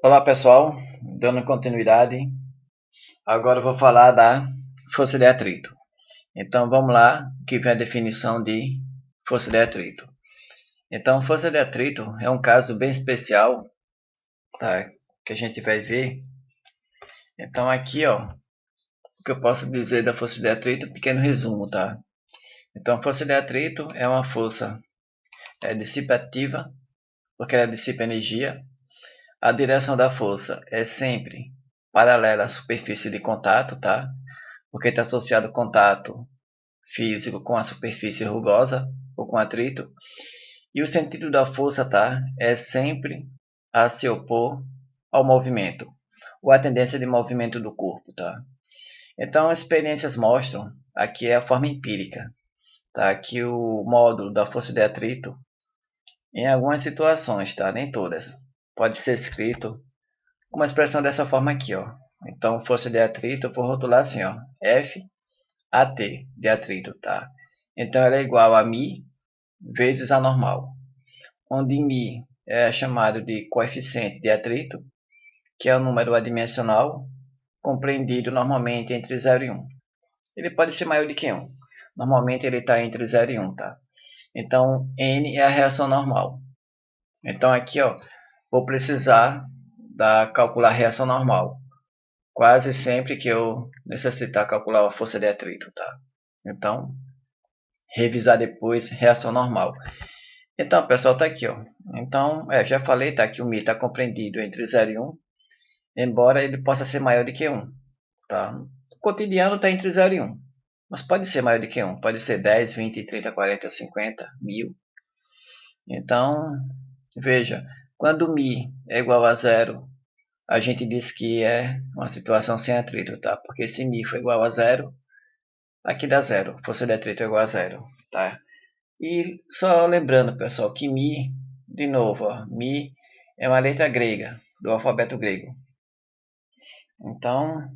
Olá pessoal, dando continuidade, agora eu vou falar da força de atrito. Então vamos lá, que vem a definição de força de atrito. Então força de atrito é um caso bem especial, tá? Que a gente vai ver. Então aqui, ó, o que eu posso dizer da força de atrito, um pequeno resumo, tá? Então força de atrito é uma força dissipativa, porque ela dissipa energia. A direção da força é sempre paralela à superfície de contato, tá? Porque está associado ao contato físico com a superfície rugosa ou com atrito. E o sentido da força, tá? É sempre a se opor ao movimento, ou a tendência de movimento do corpo, tá? Então, experiências mostram, aqui é a forma empírica, tá? Que o módulo da força de atrito, em algumas situações, tá? Nem todas, pode ser escrito com uma expressão dessa forma aqui, ó. Então, força de atrito, eu vou rotular assim, ó, F AT de atrito, tá? Então, ela é igual a μ vezes a normal, onde μ é chamado de coeficiente de atrito, que é o número adimensional, compreendido normalmente entre 0 e 1. Ele pode ser maior do que 1. Normalmente ele está entre 0 e 1, tá? Então, N é a reação normal. Então, aqui, ó, vou precisar calcular a reação normal. Quase sempre que eu necessitar calcular a força de atrito, tá? Então, revisar depois, reação normal. Então, pessoal, tá aqui, ó. Então, já falei, tá? Que o μ está compreendido entre 0 e 1, embora ele possa ser maior do que 1, tá? O cotidiano está entre 0 e 1, mas pode ser maior do que 1. Pode ser 10, 20, 30, 40, 50, 1000. Então, veja, quando o μ é igual a 0, a gente diz que é uma situação sem atrito, tá? Porque se μ for igual a 0, aqui dá 0. Força de atrito é igual a 0, tá? E só lembrando, pessoal, que Mi, de novo, ó, Mi é uma letra grega, do alfabeto grego. Então,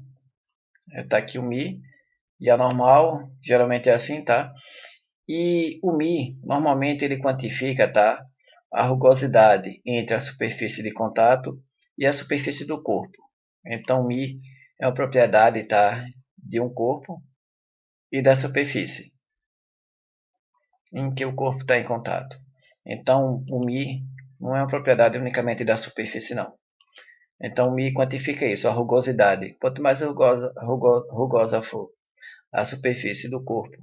está aqui o Mi, e a normal, geralmente é assim, tá? E o Mi, normalmente ele quantifica, tá? A rugosidade entre a superfície de contato e a superfície do corpo. Então, Mi é uma propriedade, tá? De um corpo e da superfície em que o corpo está em contato. Então, o Mi não é uma propriedade unicamente da superfície, não. Então, o Mi quantifica isso, a rugosidade. Quanto mais rugosa for a superfície do corpo,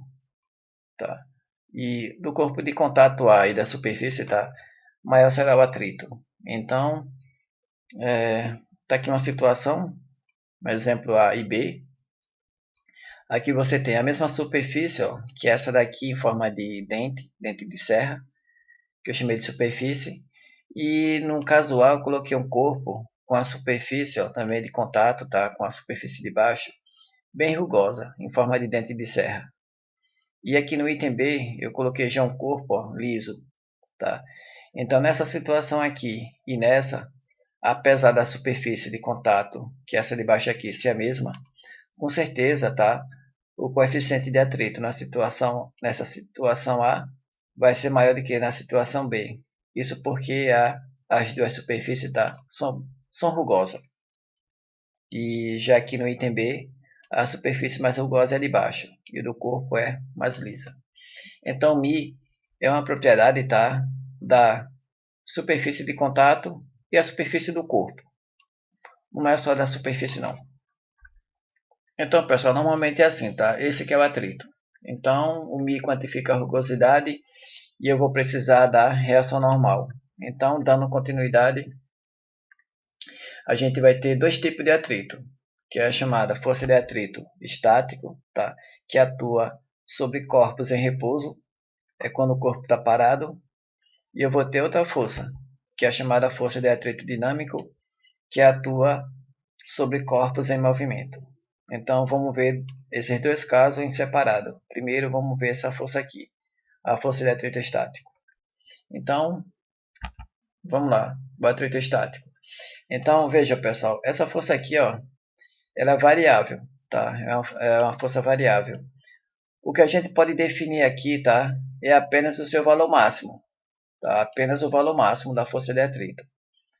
tá? E do corpo de contato A e da superfície, tá? Maior será o atrito. Então, tá aqui uma situação, um exemplo A e B. Aqui você tem a mesma superfície, ó, que essa daqui em forma de dente de serra, que eu chamei de superfície, e no caso A eu coloquei um corpo com a superfície, ó, também de contato, tá? Com a superfície de baixo, bem rugosa, em forma de dente de serra. E aqui no item B eu coloquei já um corpo, ó, liso, tá? Então nessa situação aqui e nessa, apesar da superfície de contato, que essa de baixo aqui ser a mesma, com certeza, tá? O coeficiente de atrito nessa situação A vai ser maior do que na situação B. Isso porque as duas superfícies, tá? são rugosas. E já aqui no item B, a superfície mais rugosa é de baixo e do corpo é mais lisa. Então, μ é uma propriedade, tá? Da superfície de contato e a superfície do corpo. Não é só da superfície, não. Então, pessoal, normalmente é assim, tá? Esse aqui é o atrito. Então, o μ quantifica a rugosidade e eu vou precisar da reação normal. Então, dando continuidade, a gente vai ter dois tipos de atrito, que é a chamada força de atrito estático, tá? Que atua sobre corpos em repouso, é quando o corpo está parado, e eu vou ter outra força, que é a chamada força de atrito dinâmico, que atua sobre corpos em movimento. Então, vamos ver esses dois casos em separado. Primeiro, vamos ver essa força aqui, a força de atrito estático. Então, vamos lá, o atrito estático. Então, veja, pessoal, essa força aqui, ó, ela é variável, tá? É uma força variável. O que a gente pode definir aqui, tá? É apenas o seu valor máximo, tá? Apenas o valor máximo da força de atrito.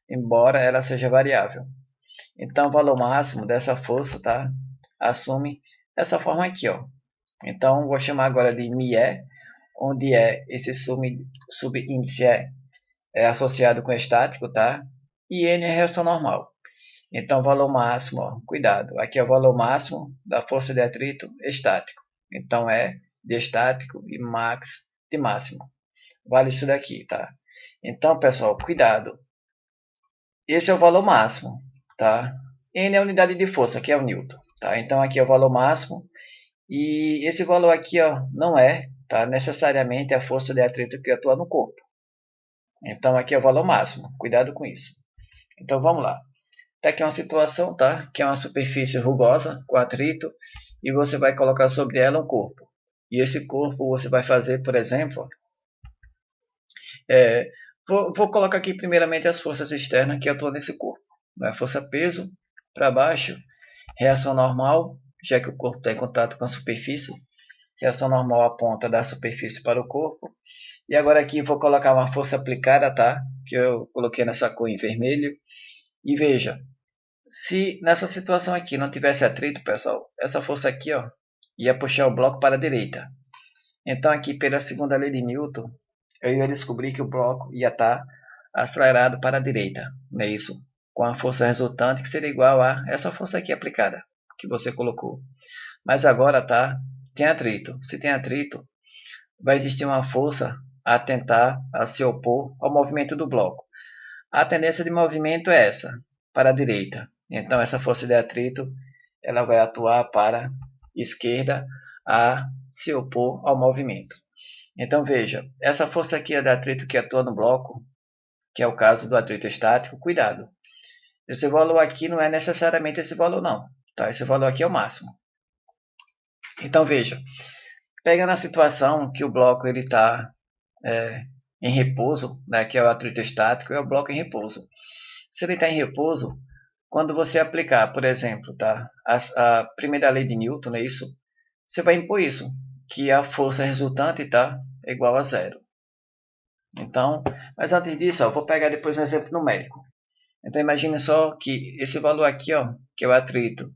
embora ela seja variável. Então, o valor máximo dessa força, tá? Assume essa forma aqui, ó. Então, vou chamar agora de μe, onde esse subíndice é associado com estático, tá? E n é reação normal. Então, o valor máximo, ó, cuidado, aqui é o valor máximo da força de atrito estático. Então, é de estático e max de máximo. Vale isso daqui, tá? Então, pessoal, cuidado. Esse é o valor máximo, tá? N é a unidade de força, que é o Newton, tá? Então, aqui é o valor máximo. E esse valor aqui, ó, não é, tá, necessariamente a força de atrito que atua no corpo. Então, aqui é o valor máximo. Cuidado com isso. Então, vamos lá. Tá aqui uma situação, tá? Que é uma superfície rugosa com atrito e você vai colocar sobre ela um corpo. E esse corpo você vai fazer, por exemplo, vou colocar aqui primeiramente as forças externas que atuam nesse corpo. Né? Força peso para baixo, reação normal, já que o corpo está em contato com a superfície. Reação normal aponta da superfície para o corpo. E agora aqui vou colocar uma força aplicada, tá? Que eu coloquei nessa cor em vermelho. E veja, se nessa situação aqui não tivesse atrito, pessoal, essa força aqui, ó, ia puxar o bloco para a direita. Então aqui pela segunda lei de Newton, eu ia descobrir que o bloco ia estar acelerado para a direita, não é isso? Com a força resultante que seria igual a essa força aqui aplicada, que você colocou. Mas agora, tá? Tem atrito. Se tem atrito, vai existir uma força a tentar se opor ao movimento do bloco. A tendência de movimento é essa, para a direita. Então, essa força de atrito ela vai atuar para a esquerda a se opor ao movimento. Então, veja, essa força aqui é de atrito que atua no bloco, que é o caso do atrito estático. Cuidado, esse valor aqui não é necessariamente esse valor, não. Tá? Esse valor aqui é o máximo. Então, veja, pega na situação que o bloco está em repouso, né, que é o atrito estático, é o bloco em repouso. Se ele está em repouso, quando você aplicar, por exemplo, tá, a primeira lei de Newton, é isso, você vai impor isso, que a força resultante tá, é igual a zero. Então, mas antes disso, ó, vou pegar depois um exemplo numérico. Então, imagine só que esse valor aqui, ó, que é o atrito,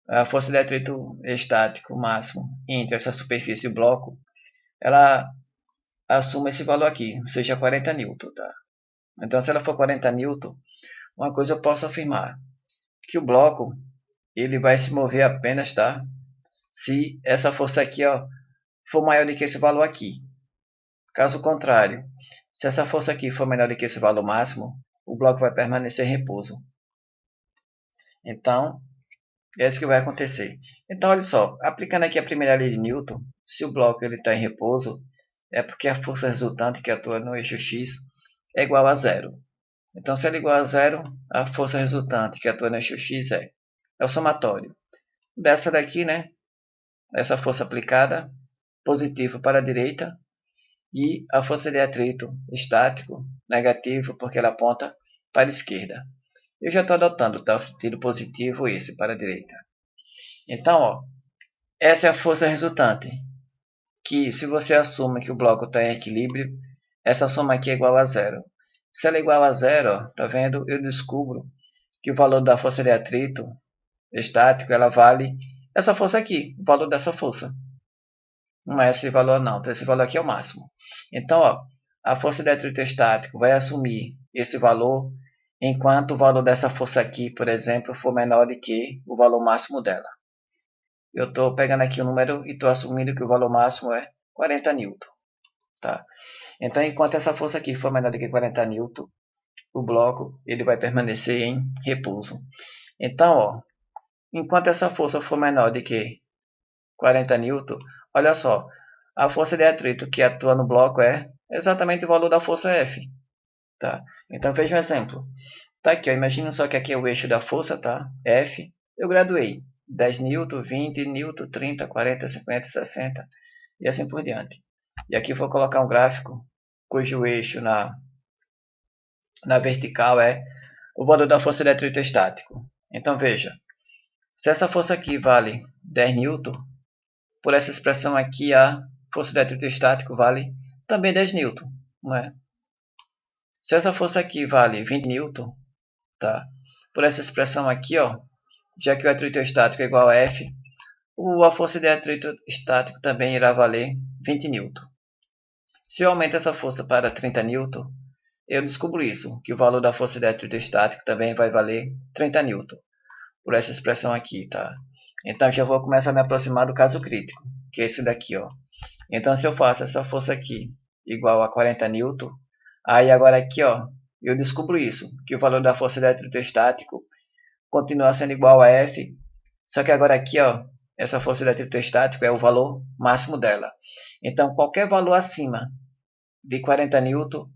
a força de atrito estático máximo entre essa superfície e o bloco, ela assume esse valor aqui, seja 40 newton, tá? Então, se ela for 40 newton, uma coisa eu posso afirmar, que o bloco ele vai se mover apenas, tá? Se essa força aqui, ó, for maior do que esse valor aqui. Caso contrário, se essa força aqui for menor do que esse valor máximo, o bloco vai permanecer em repouso. Então, é isso que vai acontecer. Então, olha só, aplicando aqui a primeira lei de Newton, se o bloco está em repouso, é porque a força resultante que atua no eixo x é igual a zero. Então, se ela é igual a zero, a força resultante que atua no eixo x é o somatório dessa daqui, né? Essa força aplicada, positivo para a direita, e a força de atrito estático, negativo, porque ela aponta para a esquerda. Eu já estou adotando tá, o sentido positivo esse para a direita. Então, ó, essa é a força resultante, que se você assume que o bloco está em equilíbrio, essa soma aqui é igual a zero. Se ela é igual a zero, ó, tá vendo? Eu descubro que o valor da força de atrito estático ela vale essa força aqui, o valor dessa força. Não é esse valor não, esse valor aqui é o máximo. Então, ó, a força de atrito estático vai assumir esse valor enquanto o valor dessa força aqui, por exemplo, for menor do que o valor máximo dela. Eu estou pegando aqui o número e estou assumindo que o valor máximo é 40 newton. Tá? Então, enquanto essa força aqui for menor do que 40 newton, o bloco ele vai permanecer em repouso. Então, ó, enquanto essa força for menor do que 40 newton, olha só, a força de atrito que atua no bloco é exatamente o valor da força F. Tá? Então, veja um exemplo. Tá aqui, ó, imagina só que aqui é o eixo da força, tá? F. Eu graduei 10 newton, 20 newton, 30, 40, 50, 60 e assim por diante. E aqui vou colocar um gráfico cujo eixo na vertical é o valor da força de atrito estático. Então, veja, se essa força aqui vale 10 newton, por essa expressão aqui, a força de atrito estático vale também 10 newton, não é? Se essa força aqui vale 20 newton, tá? Por essa expressão aqui, ó, já que o atrito estático é igual a F, a força de atrito estático também irá valer 20 newton. Se eu aumento essa força para 30 newton, eu descubro isso, que o valor da força de atrito estático também vai valer 30 newton, por essa expressão aqui, tá? Então, já vou começar a me aproximar do caso crítico, que é esse daqui, ó. Então, se eu faço essa força aqui igual a 40 newton, aí agora aqui, ó, eu descubro isso, que o valor da força de atrito estático continua sendo igual a F, só que agora aqui, ó, essa força de atrito estático é o valor máximo dela. Então, qualquer valor acima de 40 newton,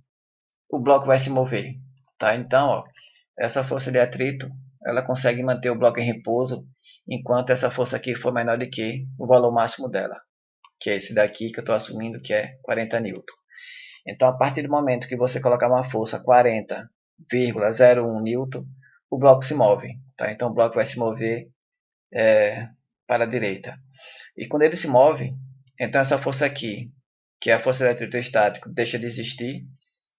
o bloco vai se mover, tá? Então, ó, essa força de atrito, ela consegue manter o bloco em repouso, enquanto essa força aqui for menor do que o valor máximo dela, que é esse daqui que eu estou assumindo que é 40 newton. Então, a partir do momento que você colocar uma força 40,01 newton, o bloco se move, tá? Então, o bloco vai se mover para a direita. E quando ele se move, então essa força aqui, que é a força de atrito estático, deixa de existir,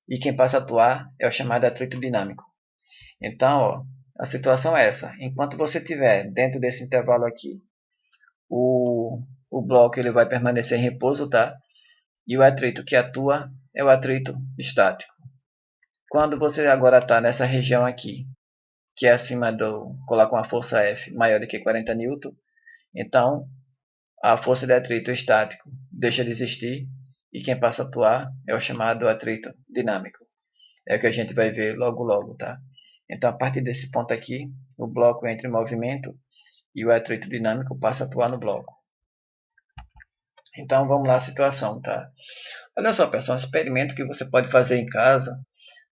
e quem passa a atuar é o chamado atrito dinâmico. Então, ó, a situação é essa. Enquanto você estiver dentro desse intervalo aqui, o bloco ele vai permanecer em repouso, tá? E o atrito que atua é o atrito estático. Quando você agora está nessa região aqui, que é acima do... coloca uma força F maior do que 40 newton, então a força de atrito estático deixa de existir e quem passa a atuar é o chamado atrito dinâmico. É o que a gente vai ver logo logo, tá? Então, a partir desse ponto aqui, o bloco entra em movimento e o atrito dinâmico passa a atuar no bloco. Então, vamos lá a situação, tá? Olha só, pessoal, um experimento que você pode fazer em casa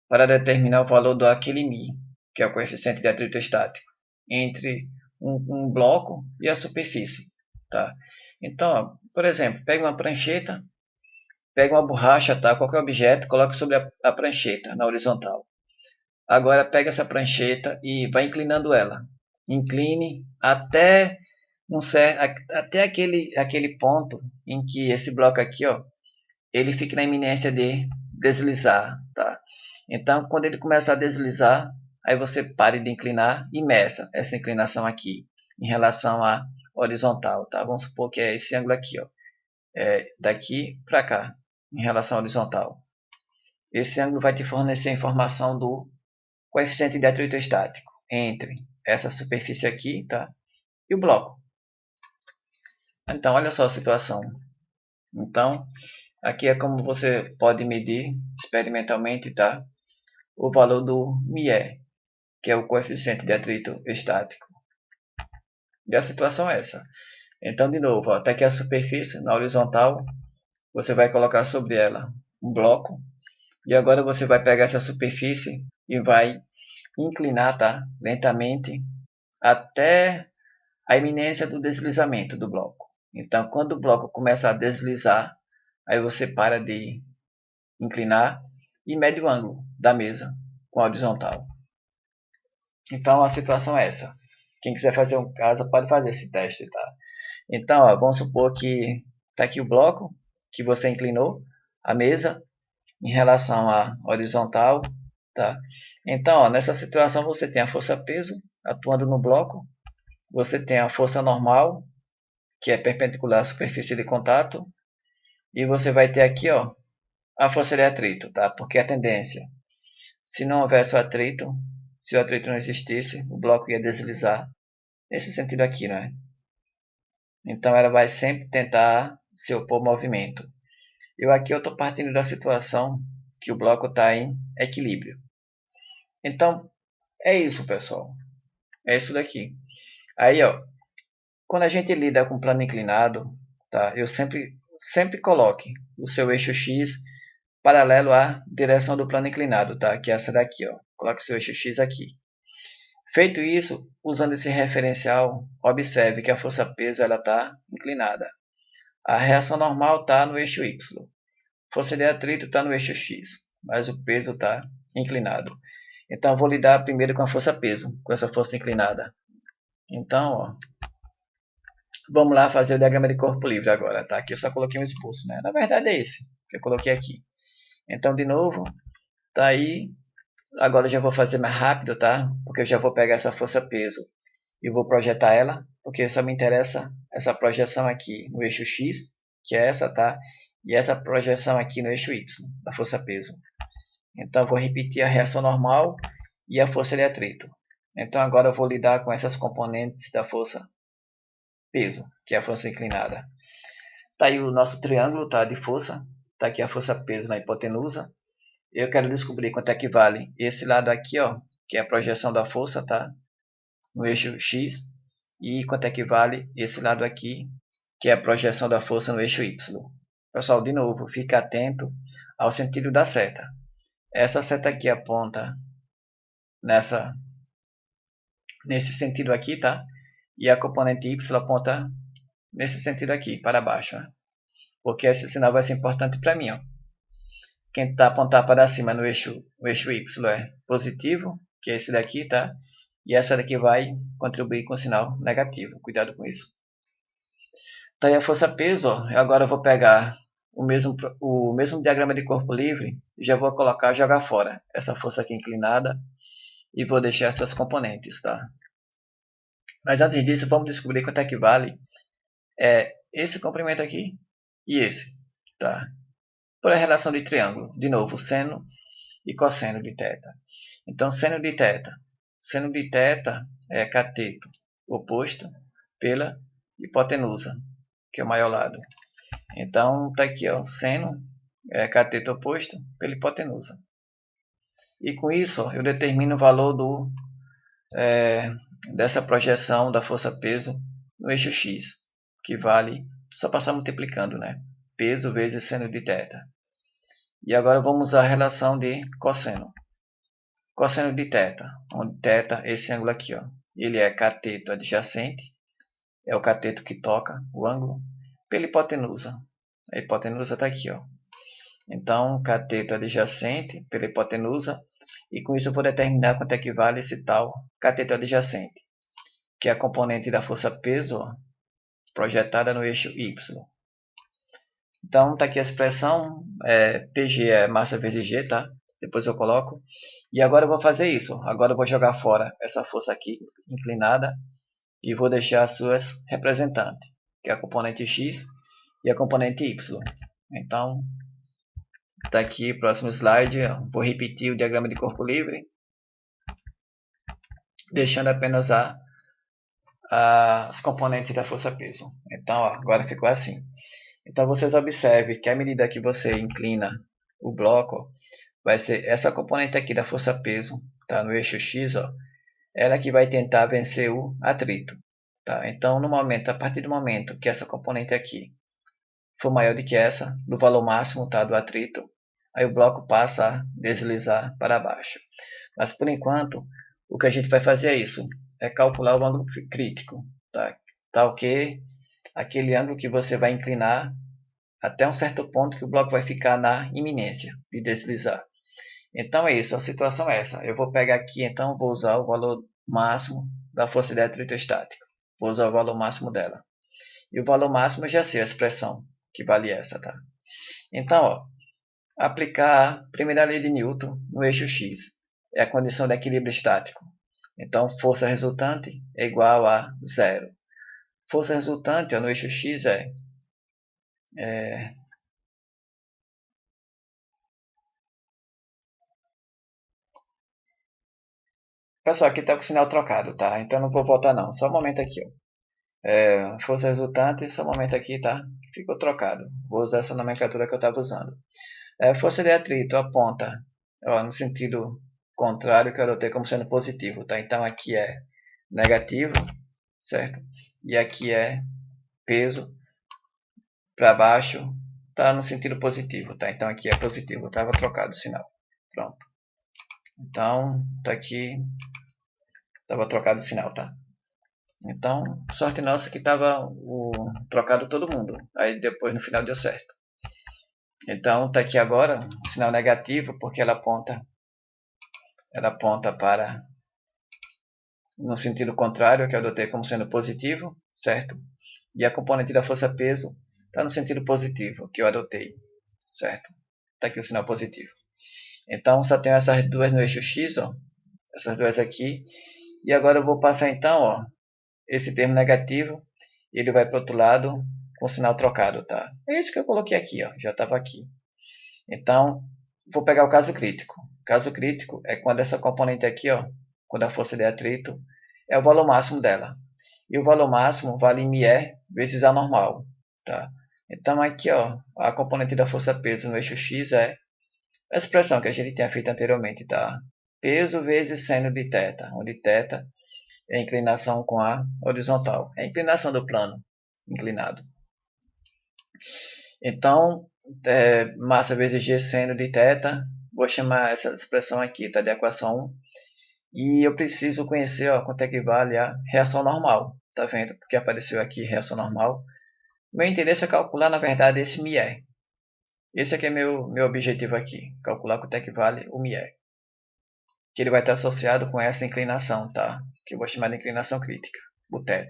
para determinar o valor do Aquilimi, que é o coeficiente de atrito estático, entre um bloco e a superfície, tá? Então, ó, por exemplo, pega uma prancheta, pega uma borracha, tá? Qualquer objeto, coloque sobre a prancheta, na horizontal. Agora pega essa prancheta e vai inclinando ela. Incline até até aquele ponto em que esse bloco aqui, ó, ele fica na iminência de deslizar, tá? Então, quando ele começar a deslizar, aí você pare de inclinar e meça essa inclinação aqui em relação à horizontal, tá? Vamos supor que é esse ângulo aqui, ó, daqui para cá, em relação à horizontal. Esse ângulo vai te fornecer a informação do coeficiente de atrito estático entre essa superfície aqui, tá? E o bloco. Então, olha só a situação. Então, aqui é como você pode medir experimentalmente, tá? O valor do μe, que é o coeficiente de atrito estático. E a situação é essa. Então, de novo, ó, até que a superfície, na horizontal, você vai colocar sobre ela um bloco. E agora você vai pegar essa superfície e vai inclinar, tá? Lentamente até a iminência do deslizamento do bloco. Então, quando o bloco começa a deslizar, aí você para de inclinar e mede o ângulo da mesa com a horizontal. Então, a situação é essa. Quem quiser fazer um caso, pode fazer esse teste, tá? Então, ó, vamos supor que está aqui o bloco que você inclinou, a mesa, em relação à horizontal, tá? Então, ó, nessa situação você tem a força-peso atuando no bloco, você tem a força normal, que é perpendicular à superfície de contato, e você vai ter aqui, ó, a força de atrito, tá? Porque a tendência, se não houvesse o atrito, se o atrito não existisse, o bloco ia deslizar nesse sentido aqui, né? Então ela vai sempre tentar se opor ao movimento. Aqui eu estou partindo da situação que o bloco está em equilíbrio. Então é isso, pessoal. É isso daqui. Aí, ó, quando a gente lida com plano inclinado, tá? Eu sempre coloque o seu eixo X paralelo à direção do plano inclinado, tá? Que é essa daqui, ó. Coloque o seu eixo X aqui. Feito isso, usando esse referencial, observe que a força-peso ela está inclinada. A reação normal está no eixo Y. Força de atrito está no eixo X, mas o peso está inclinado. Então, eu vou lidar primeiro com a força-peso, com essa força inclinada. Então, ó, vamos lá fazer o diagrama de corpo livre agora, tá? Aqui eu só coloquei um esboço, né? Na verdade é esse que eu coloquei aqui. Então, de novo, Tá aí. Agora eu já vou fazer mais rápido, tá? Porque eu já vou pegar essa força peso e vou projetar ela, porque só me interessa essa projeção aqui no eixo X, que é essa, tá? E essa projeção aqui no eixo Y, da força peso. Então eu vou repetir a reação normal e a força de atrito. Então agora eu vou lidar com essas componentes da força peso, que é a força inclinada. Tá aí o nosso triângulo, tá, de força. Tá aqui a força peso na hipotenusa. Eu quero descobrir quanto é que vale esse lado aqui, ó, que é a projeção da força, tá, no eixo X, e quanto é que vale esse lado aqui, que é a projeção da força no eixo Y. Pessoal, de novo, fique atento ao sentido da seta. Essa seta aqui aponta nesse sentido aqui, tá? E a componente Y aponta nesse sentido aqui, para baixo, né? Porque esse sinal vai ser importante para mim, ó. Quem está apontar para cima no eixo Y é positivo, que é esse daqui, tá? E essa daqui vai contribuir com o sinal negativo. Cuidado com isso. Tá aí a força-peso, ó. Agora eu vou pegar o mesmo diagrama de corpo livre e já vou jogar fora essa força aqui inclinada e vou deixar essas componentes, tá? Mas antes disso, vamos descobrir quanto é que vale esse comprimento aqui e esse, tá? Por a relação de triângulo, de novo, seno e cosseno de θ. Então, seno de θ é cateto oposto pela hipotenusa, que é o maior lado. Então, está aqui, ó, seno é cateto oposto pela hipotenusa. E com isso, ó, eu determino o valor dessa projeção da força-peso no eixo X, que vale, só passar multiplicando, né? Peso vezes seno de θ. E agora vamos usar a relação de cosseno. Cosseno de θ, onde θ é esse ângulo aqui, ó. Ele é cateto adjacente, é o cateto que toca o ângulo, pela hipotenusa. A hipotenusa está aqui, ó. Então, cateto adjacente pela hipotenusa, e com isso eu vou determinar quanto é que vale esse tal cateto adjacente, que é a componente da força peso, ó, projetada no eixo Y. Então, está aqui a expressão, PG é massa vezes G, tá? Depois eu coloco. E agora eu vou fazer isso. Agora eu vou jogar fora essa força aqui inclinada e vou deixar as suas representantes, que é a componente X e a componente Y. Então, está aqui o próximo slide. Vou repetir o diagrama de corpo livre, deixando apenas as componentes da força-peso. Então, ó, agora ficou assim. Então, vocês observem que à medida que você inclina o bloco, vai ser essa componente aqui da força-peso, tá, no eixo X, ó, ela que vai tentar vencer o atrito. Tá? Então, a partir do momento que essa componente aqui for maior do que essa, do valor máximo, tá, do atrito, aí o bloco passa a deslizar para baixo. Mas, por enquanto, o que a gente vai fazer é isso, é calcular o ângulo crítico. Tá ok? Aquele ângulo que você vai inclinar até um certo ponto que o bloco vai ficar na iminência de deslizar. Então é isso, a situação é essa. Eu vou pegar aqui, então, vou usar o valor máximo da força de atrito estático. Vou usar o valor máximo dela. E o valor máximo eu já sei a expressão que vale essa, tá? Então, ó, aplicar a primeira lei de Newton no eixo X. É a condição de equilíbrio estático. Então, força resultante é igual a zero. Força resultante, ó, no eixo X Pessoal, aqui está com o sinal trocado, tá? Então não vou voltar não. Só um momento aqui, ó. Força resultante, só um momento aqui, tá? Ficou trocado. Vou usar essa nomenclatura que eu estava usando. Força de atrito aponta, ó, no sentido contrário, que eu adotei como sendo positivo, tá? Então aqui é negativo, certo? E aqui é peso para baixo, tá no sentido positivo, tá? Então aqui é positivo, estava trocado o sinal. Pronto. Então, tá aqui, estava trocado o sinal, tá? Então, sorte nossa que estava trocado todo mundo. Aí depois no final deu certo. Então, tá aqui agora o sinal negativo, porque ela aponta para no sentido contrário, que eu adotei como sendo positivo, certo? E a componente da força-peso está no sentido positivo, que eu adotei, certo? Está aqui o sinal positivo. Então só tenho essas duas no eixo X, ó, essas duas aqui. E agora eu vou passar então, ó, esse termo negativo, ele vai para o outro lado com sinal trocado, tá? É isso que eu coloquei aqui, ó, já estava aqui. Então, vou pegar o caso crítico. O caso crítico é quando essa componente aqui, ó, quando a força de atrito é o valor máximo dela. E o valor máximo vale μe vezes a normal, tá? Então aqui, ó, a componente da força-peso no eixo X é a expressão que a gente tinha feito anteriormente, tá? Peso vezes seno de θ, onde θ é a inclinação com a horizontal, é a inclinação do plano inclinado. Então, massa vezes g seno de θ, vou chamar essa expressão aqui, tá, de equação 1. E eu preciso conhecer, ó, quanto é que vale a reação normal, tá vendo? Porque apareceu aqui reação normal. Meu interesse é calcular, na verdade, esse μe. Esse aqui é meu objetivo aqui, calcular quanto é que vale o μe. Que ele vai estar associado com essa inclinação, tá? Que eu vou chamar de inclinação crítica, o θ.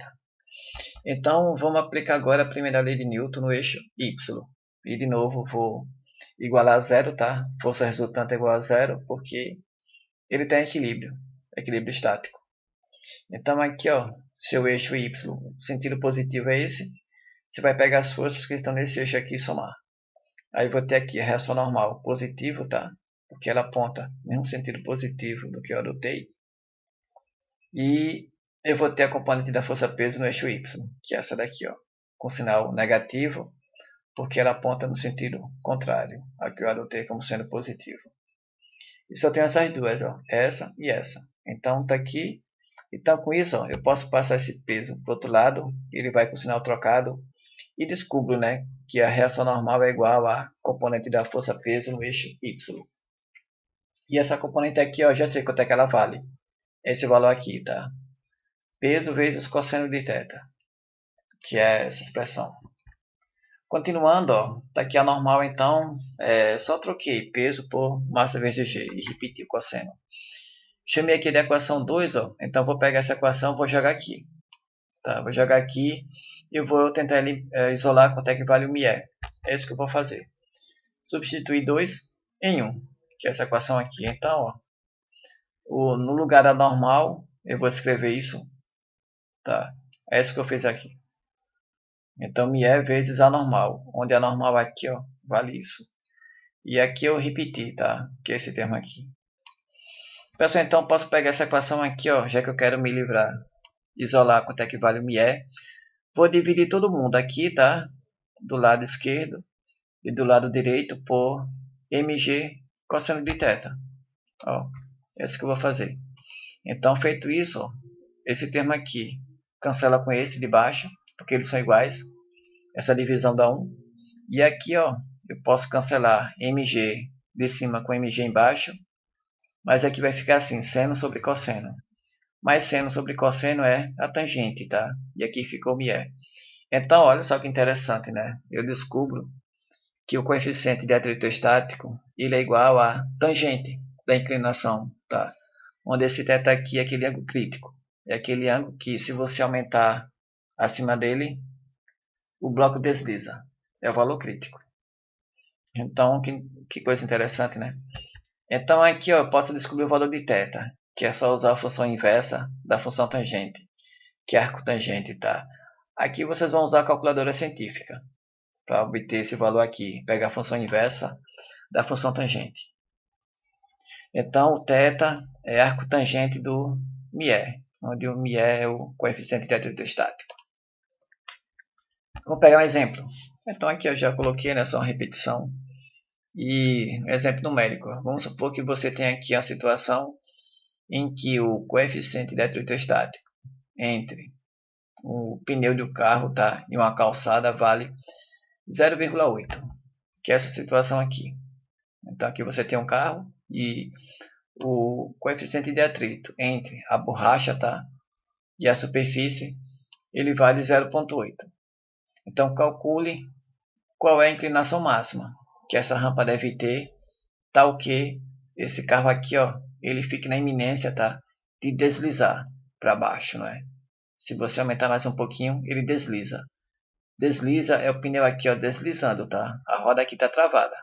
Então, vamos aplicar agora a primeira lei de Newton no eixo Y. E, de novo, vou igualar a zero, tá? Força resultante é igual a zero, porque ele tem equilíbrio estático. Então, aqui, ó, seu eixo Y, sentido positivo é esse. Você vai pegar as forças que estão nesse eixo aqui e somar. Aí vou ter aqui a reação normal positivo, tá? Porque ela aponta no mesmo sentido positivo do que eu adotei. E eu vou ter a componente da força-peso no eixo Y, que é essa daqui, ó, com sinal negativo, porque ela aponta no sentido contrário, a que eu adotei como sendo positivo. E só tenho essas duas, ó, essa e essa. Então tá aqui. Então com isso, ó, eu posso passar esse peso para o outro lado, ele vai com o sinal trocado, e descubro, né, que a reação normal é igual à componente da força-peso no eixo Y. E essa componente aqui, ó, já sei quanto é que ela vale. Esse valor aqui, tá? Peso vezes cosseno de θ, que é essa expressão. Continuando, ó, tá aqui a normal, então, só troquei peso por massa vezes g e repeti o cosseno. Chamei aqui de equação 2, ó, então vou pegar essa equação e vou jogar aqui. Tá? Vou jogar aqui e vou tentar isolar quanto é que vale o μe. É isso que eu vou fazer. Substituir 2 em 1, que é essa equação aqui. Então, ó, no lugar da normal, eu vou escrever isso. Tá? É isso que eu fiz aqui. Então, μe vezes a normal, onde a normal aqui, ó, vale isso. E aqui eu repeti, tá? Que é esse termo aqui. Pessoal, então posso pegar essa equação aqui, ó, já que eu quero me livrar, isolar quanto é que vale o μe. Vou dividir todo mundo aqui, tá? Do lado esquerdo e do lado direito por mg cosseno de θ. Ó, é isso que eu vou fazer. Então, feito isso, ó, esse termo aqui cancela com esse de baixo, porque eles são iguais. Essa divisão dá 1. E aqui, ó, eu posso cancelar mg de cima com mg embaixo, mas aqui vai ficar assim, seno sobre cosseno. Mas seno sobre cosseno é a tangente, tá? E aqui ficou μe. Então, olha só que interessante, né? Eu descubro que o coeficiente de atrito estático ele é igual à tangente da inclinação, tá? Onde esse θ aqui é aquele ângulo crítico. É aquele ângulo que, se você aumentar acima dele, o bloco desliza. É o valor crítico. Então, que coisa interessante, né? Então, aqui ó, eu posso descobrir o valor de θ, que é só usar a função inversa da função tangente, que é arcotangente, tá? Aqui vocês vão usar a calculadora científica para obter esse valor aqui. Pegar a função inversa da função tangente. Então, o θ é arcotangente do μe, onde o μe é o coeficiente de atrito estático. Vou pegar um exemplo. Então, aqui eu já coloquei, né, só uma repetição. E um exemplo numérico. Vamos supor que você tem aqui a situação em que o coeficiente de atrito estático entre o pneu do carro, tá, e uma calçada vale 0,8, que é essa situação aqui. Então aqui você tem um carro e o coeficiente de atrito entre a borracha, tá, e a superfície, ele vale 0,8. Então calcule qual é a inclinação máxima que essa rampa deve ter, tal que esse carro aqui, ó, ele fique na iminência, tá, de deslizar para baixo, não é? Se você aumentar mais um pouquinho, ele desliza. Desliza é o pneu aqui, ó, deslizando, tá? A roda aqui está travada.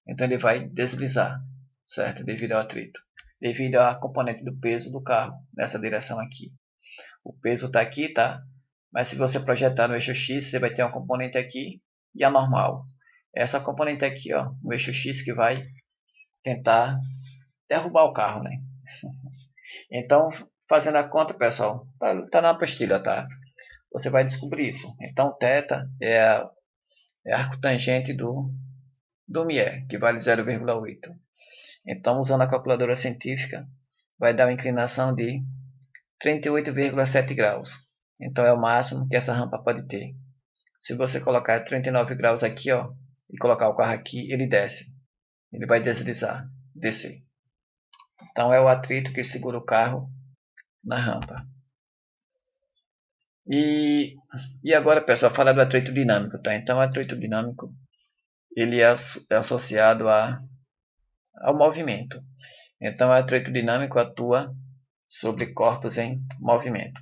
Então ele vai deslizar certo? Devido ao atrito. Devido à componente do peso do carro, nessa direção aqui. O peso está aqui, tá? Mas se você projetar no eixo X, você vai ter uma componente aqui e a normal. Essa componente aqui, ó, no eixo X, que vai tentar derrubar o carro, né? Então, fazendo a conta, pessoal, tá na apostila, tá? Você vai descobrir isso. Então, θ é a arco tangente do μ, que vale 0,8. Então, usando a calculadora científica, vai dar uma inclinação de 38,7 graus. Então, é o máximo que essa rampa pode ter. Se você colocar 39 graus aqui, ó, e colocar o carro aqui, ele desce. Ele vai deslizar, descer. Então, é o atrito que segura o carro na rampa. E agora, pessoal, falar do atrito dinâmico, tá? Então, o atrito dinâmico, ele é associado ao movimento. Então, o atrito dinâmico atua sobre corpos em movimento.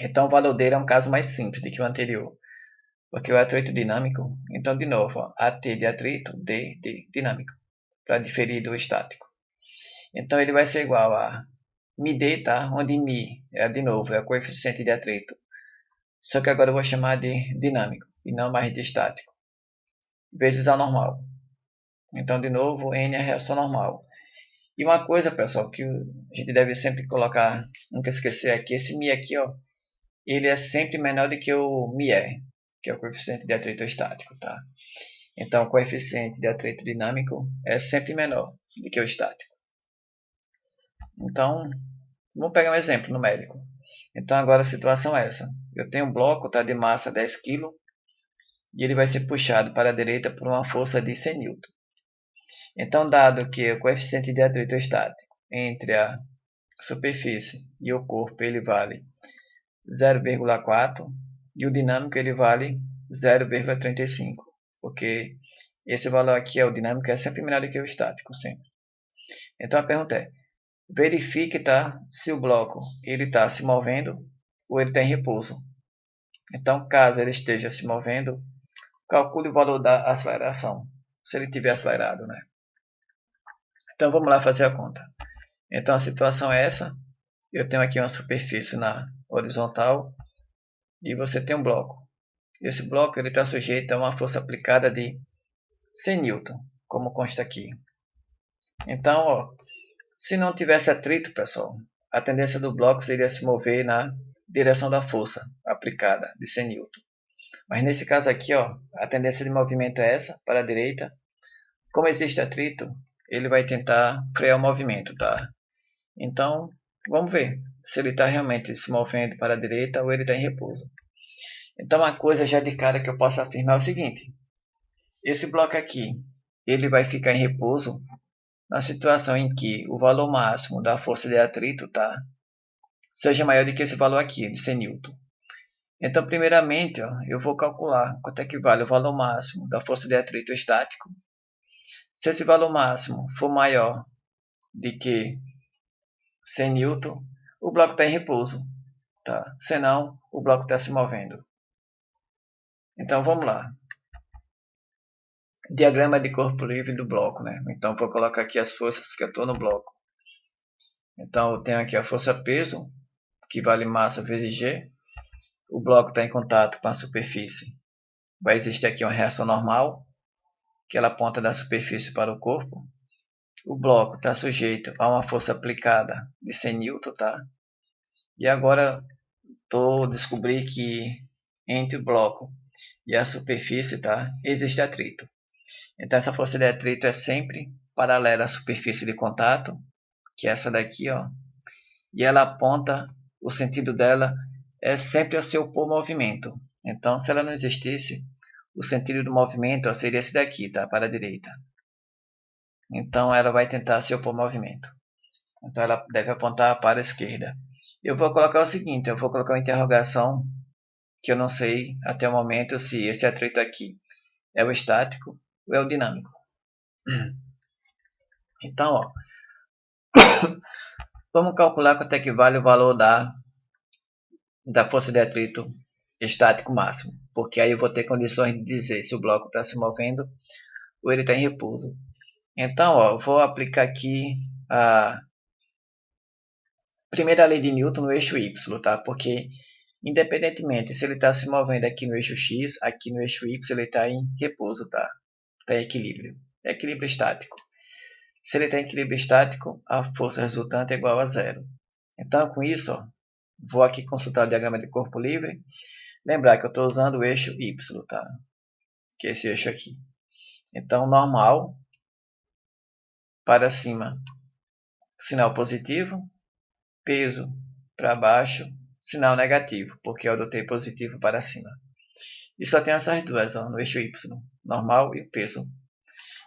Então, o valor dele é um caso mais simples do que o anterior. Porque o atrito dinâmico, então, de novo, ó, AT de atrito, D de dinâmico, para diferir do estático. Então, ele vai ser igual a μd, tá? Onde μ é, de novo, é o coeficiente de atrito. Só que agora eu vou chamar de dinâmico, e não mais de estático. Vezes a normal. Então, de novo, N é a reação normal. E uma coisa, pessoal, que a gente deve sempre colocar, nunca esquecer aqui, esse μ aqui, ó, ele é sempre menor do que o μe, que é o coeficiente de atrito estático, tá? Então, o coeficiente de atrito dinâmico é sempre menor do que o estático. Então, vamos pegar um exemplo numérico. Então, agora a situação é essa. Eu tenho um bloco, tá, de massa 10 kg e ele vai ser puxado para a direita por uma força de 100 N. Então, dado que o coeficiente de atrito estático entre a superfície e o corpo ele vale 0,4 e o dinâmico ele vale 0,35, porque esse valor aqui, o dinâmico, é sempre menor do que o estático, sempre. Então, a pergunta é, verifique, tá, se o bloco ele está se movendo ou ele está em repouso. Então, caso ele esteja se movendo, calcule o valor da aceleração, se ele tiver acelerado, né? Então, vamos lá fazer a conta. Então, a situação é essa. Eu tenho aqui uma superfície na horizontal e você tem um bloco. Esse bloco está sujeito a uma força aplicada de 100 N, como consta aqui. Então, ó, se não tivesse atrito, pessoal, a tendência do bloco seria se mover na direção da força aplicada de 100 N. Mas nesse caso aqui, ó, a tendência de movimento é essa, para a direita. Como existe atrito, ele vai tentar frear o movimento, tá? Então, vamos ver se ele está realmente se movendo para a direita ou ele está em repouso. Então, uma coisa já de cara que eu posso afirmar é o seguinte. Esse bloco aqui, ele vai ficar em repouso na situação em que o valor máximo da força de atrito, tá, seja maior do que esse valor aqui, de 100 N. Então, primeiramente, ó, eu vou calcular quanto é que vale o valor máximo da força de atrito estático. Se esse valor máximo for maior do que 100 N, o bloco está em repouso, tá? Senão, o bloco está se movendo. Então, vamos lá. Diagrama de corpo livre do bloco, né? Então, vou colocar aqui as forças que eu estou no bloco. Então, eu tenho aqui a força peso, que vale massa vezes G. O bloco está em contato com a superfície. Vai existir aqui uma reação normal, que ela aponta da superfície para o corpo. O bloco está sujeito a uma força aplicada de 100 N, tá? E agora, descobri que entre o bloco e a superfície, tá, existe atrito. Então, essa força de atrito é sempre paralela à superfície de contato, que é essa daqui, ó. E ela aponta, o sentido dela é sempre a se opor ao movimento. Então, se ela não existisse, o sentido do movimento ó, seria esse daqui, tá, para a direita. Então, ela vai tentar se opor ao movimento. Então, ela deve apontar para a esquerda. Eu vou colocar o seguinte, eu vou colocar uma interrogação, que eu não sei até o momento se esse atrito aqui é o estático ou é o dinâmico. Então, ó, vamos calcular quanto é que vale o valor da força de atrito estático máximo, porque aí eu vou ter condições de dizer se o bloco está se movendo ou ele está em repouso. Então, ó, vou aplicar aqui a primeira lei de Newton no eixo Y, tá? Porque independentemente se ele está se movendo aqui no eixo X, aqui no eixo Y ele está em repouso, tá? Está em equilíbrio. É equilíbrio estático. Se ele está em equilíbrio estático, a força resultante é igual a zero. Então, com isso, ó, vou aqui consultar o diagrama de corpo livre. Lembrar que eu estou usando o eixo Y, tá? Que é esse eixo aqui. Então, normal para cima, sinal positivo. Peso para baixo, sinal negativo, porque eu adotei positivo para cima. E só tem essas duas, ó, no eixo Y, normal e peso.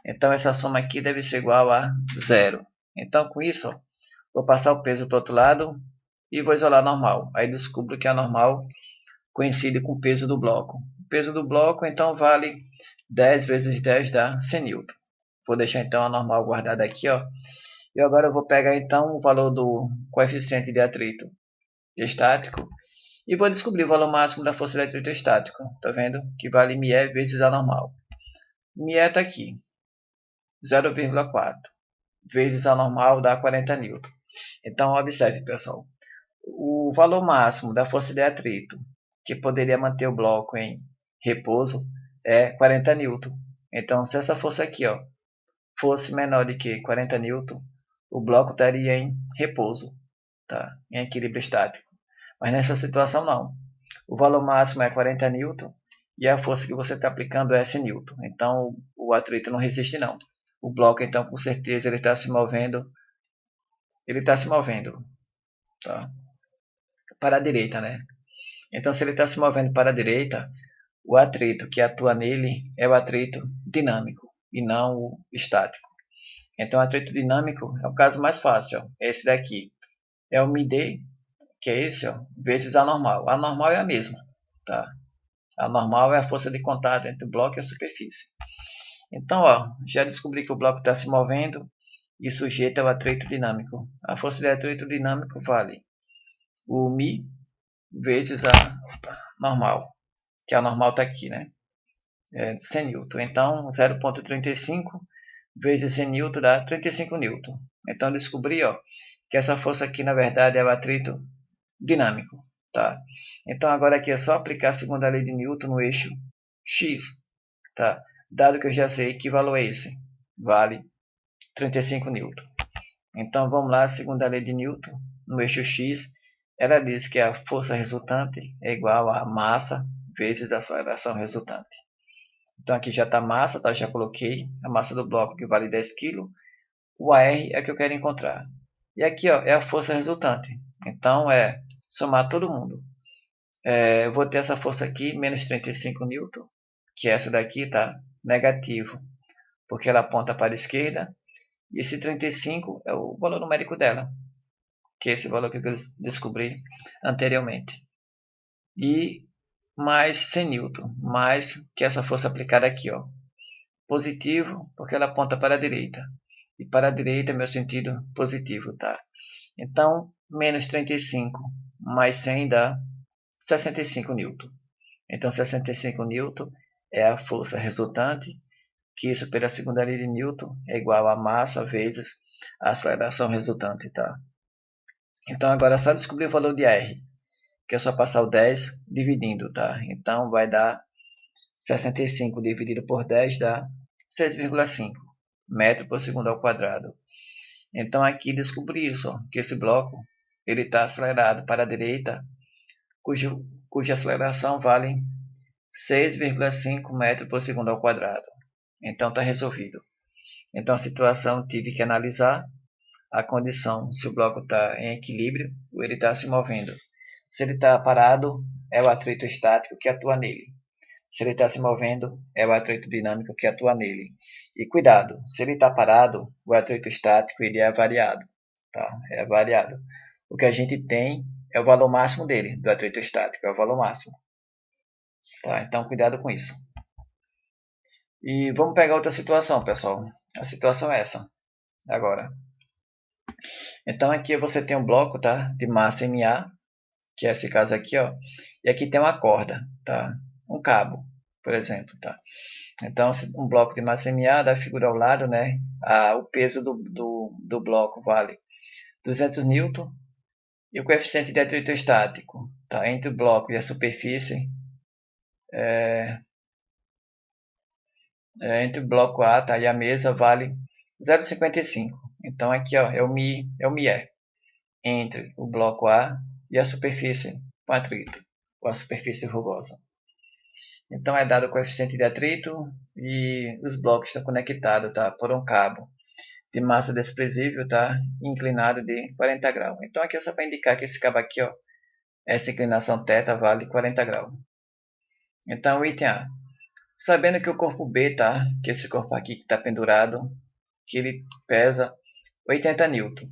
Então, essa soma aqui deve ser igual a zero. Então, com isso, ó, vou passar o peso para o outro lado e vou isolar normal. Aí descubro que a normal coincide com o peso do bloco. O peso do bloco, então, vale 10 vezes 10 dá 100 newton. Vou deixar, então, a normal guardada aqui, ó. E agora eu vou pegar, então, o valor do coeficiente de atrito estático e vou descobrir o valor máximo da força de atrito estático. Tá vendo? Que vale μe vezes a normal. μe está aqui, 0,4 vezes a normal dá 40 newton. Então, observe, pessoal. O valor máximo da força de atrito que poderia manter o bloco em repouso é 40 newton. Então, se essa força aqui, ó, fosse menor do que 40 newton, o bloco estaria em repouso, tá? Em equilíbrio estático. Mas nessa situação não. O valor máximo é 40 newton e a força que você está aplicando é S newton. Então o atrito não resiste não. O bloco então com certeza ele está se movendo. Tá? Para a direita, né? Então se ele está se movendo para a direita, o atrito que atua nele é o atrito dinâmico e não o estático. Então o atrito dinâmico é o caso mais fácil. Ó. Esse daqui é o μd, que é esse, ó, vezes a normal. A normal é a mesma, tá? A normal é a força de contato entre o bloco e a superfície. Então, ó, já descobri que o bloco está se movendo e sujeito ao atrito dinâmico. A força de atrito dinâmico vale o μ vezes a normal, que a normal está aqui, né? É de 100 newton. Então, 0,35 vezes 100 newton dá 35 newton. Então, descobri, ó, que essa força aqui, na verdade, é o atrito dinâmico, tá? Então agora aqui é só aplicar a segunda lei de Newton no eixo X, tá? Dado que eu já sei que valor é esse, vale 35 newton. Então vamos lá, a segunda lei de Newton no eixo X, ela diz que a força resultante é igual a massa vezes a aceleração resultante. Então aqui já está a massa, tá? Já coloquei a massa do bloco que vale 10 kg. O AR é que eu quero encontrar. E aqui, ó, é a força resultante. Então é somar todo mundo. Eu vou ter essa força aqui, menos 35 newton, que essa daqui tá negativo, porque ela aponta para a esquerda. E esse 35 é o valor numérico dela, que é esse valor que eu descobri anteriormente. E mais 100 newton, mais que essa força aplicada aqui, ó. Positivo, porque ela aponta para a direita. E para a direita, meu sentido positivo, tá? Então, menos 35 mais 100 dá 65 newton. Então, 65 newton é a força resultante, que isso pela segunda lei de Newton é igual a massa vezes a aceleração resultante, tá? Então, agora é só descobrir o valor de R, que é só passar o 10 dividindo, tá? Então, vai dar 65 dividido por 10 dá 6,5 metro por segundo ao quadrado. Então, aqui descobri isso, ó, que esse bloco ele está acelerado para a direita, cuja aceleração vale 6,5 metros por segundo ao quadrado. Então está resolvido. Então a situação tive que analisar a condição, se o bloco está em equilíbrio ou ele está se movendo. Se ele está parado, é o atrito estático que atua nele. Se ele está se movendo, é o atrito dinâmico que atua nele. E cuidado, se ele está parado, o atrito estático ele é variado. Tá? É variado. O que a gente tem é o valor máximo dele, do atrito estático, é o valor máximo. Tá? Então cuidado com isso. E vamos pegar outra situação, pessoal. A situação é essa, agora. Então aqui você tem um bloco, tá? De massa MA, que é esse caso aqui, ó. E aqui tem uma corda, tá? Um cabo, por exemplo, tá? Então, um bloco de massa MA da figura ao lado, né? O peso do bloco vale 200 newton e o coeficiente de atrito estático, tá? Entre o bloco e a superfície, entre o bloco A, tá? E a mesa vale 0,55. Então aqui, ó, é o ME entre o bloco A e a superfície com atrito, ou a superfície rugosa. Então é dado o coeficiente de atrito e os blocos estão conectados, tá? Por um cabo de massa desprezível, tá? Inclinado de 40 graus. Então aqui é só para indicar que esse cabo aqui, ó, essa inclinação θ vale 40 graus. Então o item A. Sabendo que o corpo B, tá? Que esse corpo aqui que está pendurado, que ele pesa 80 newton.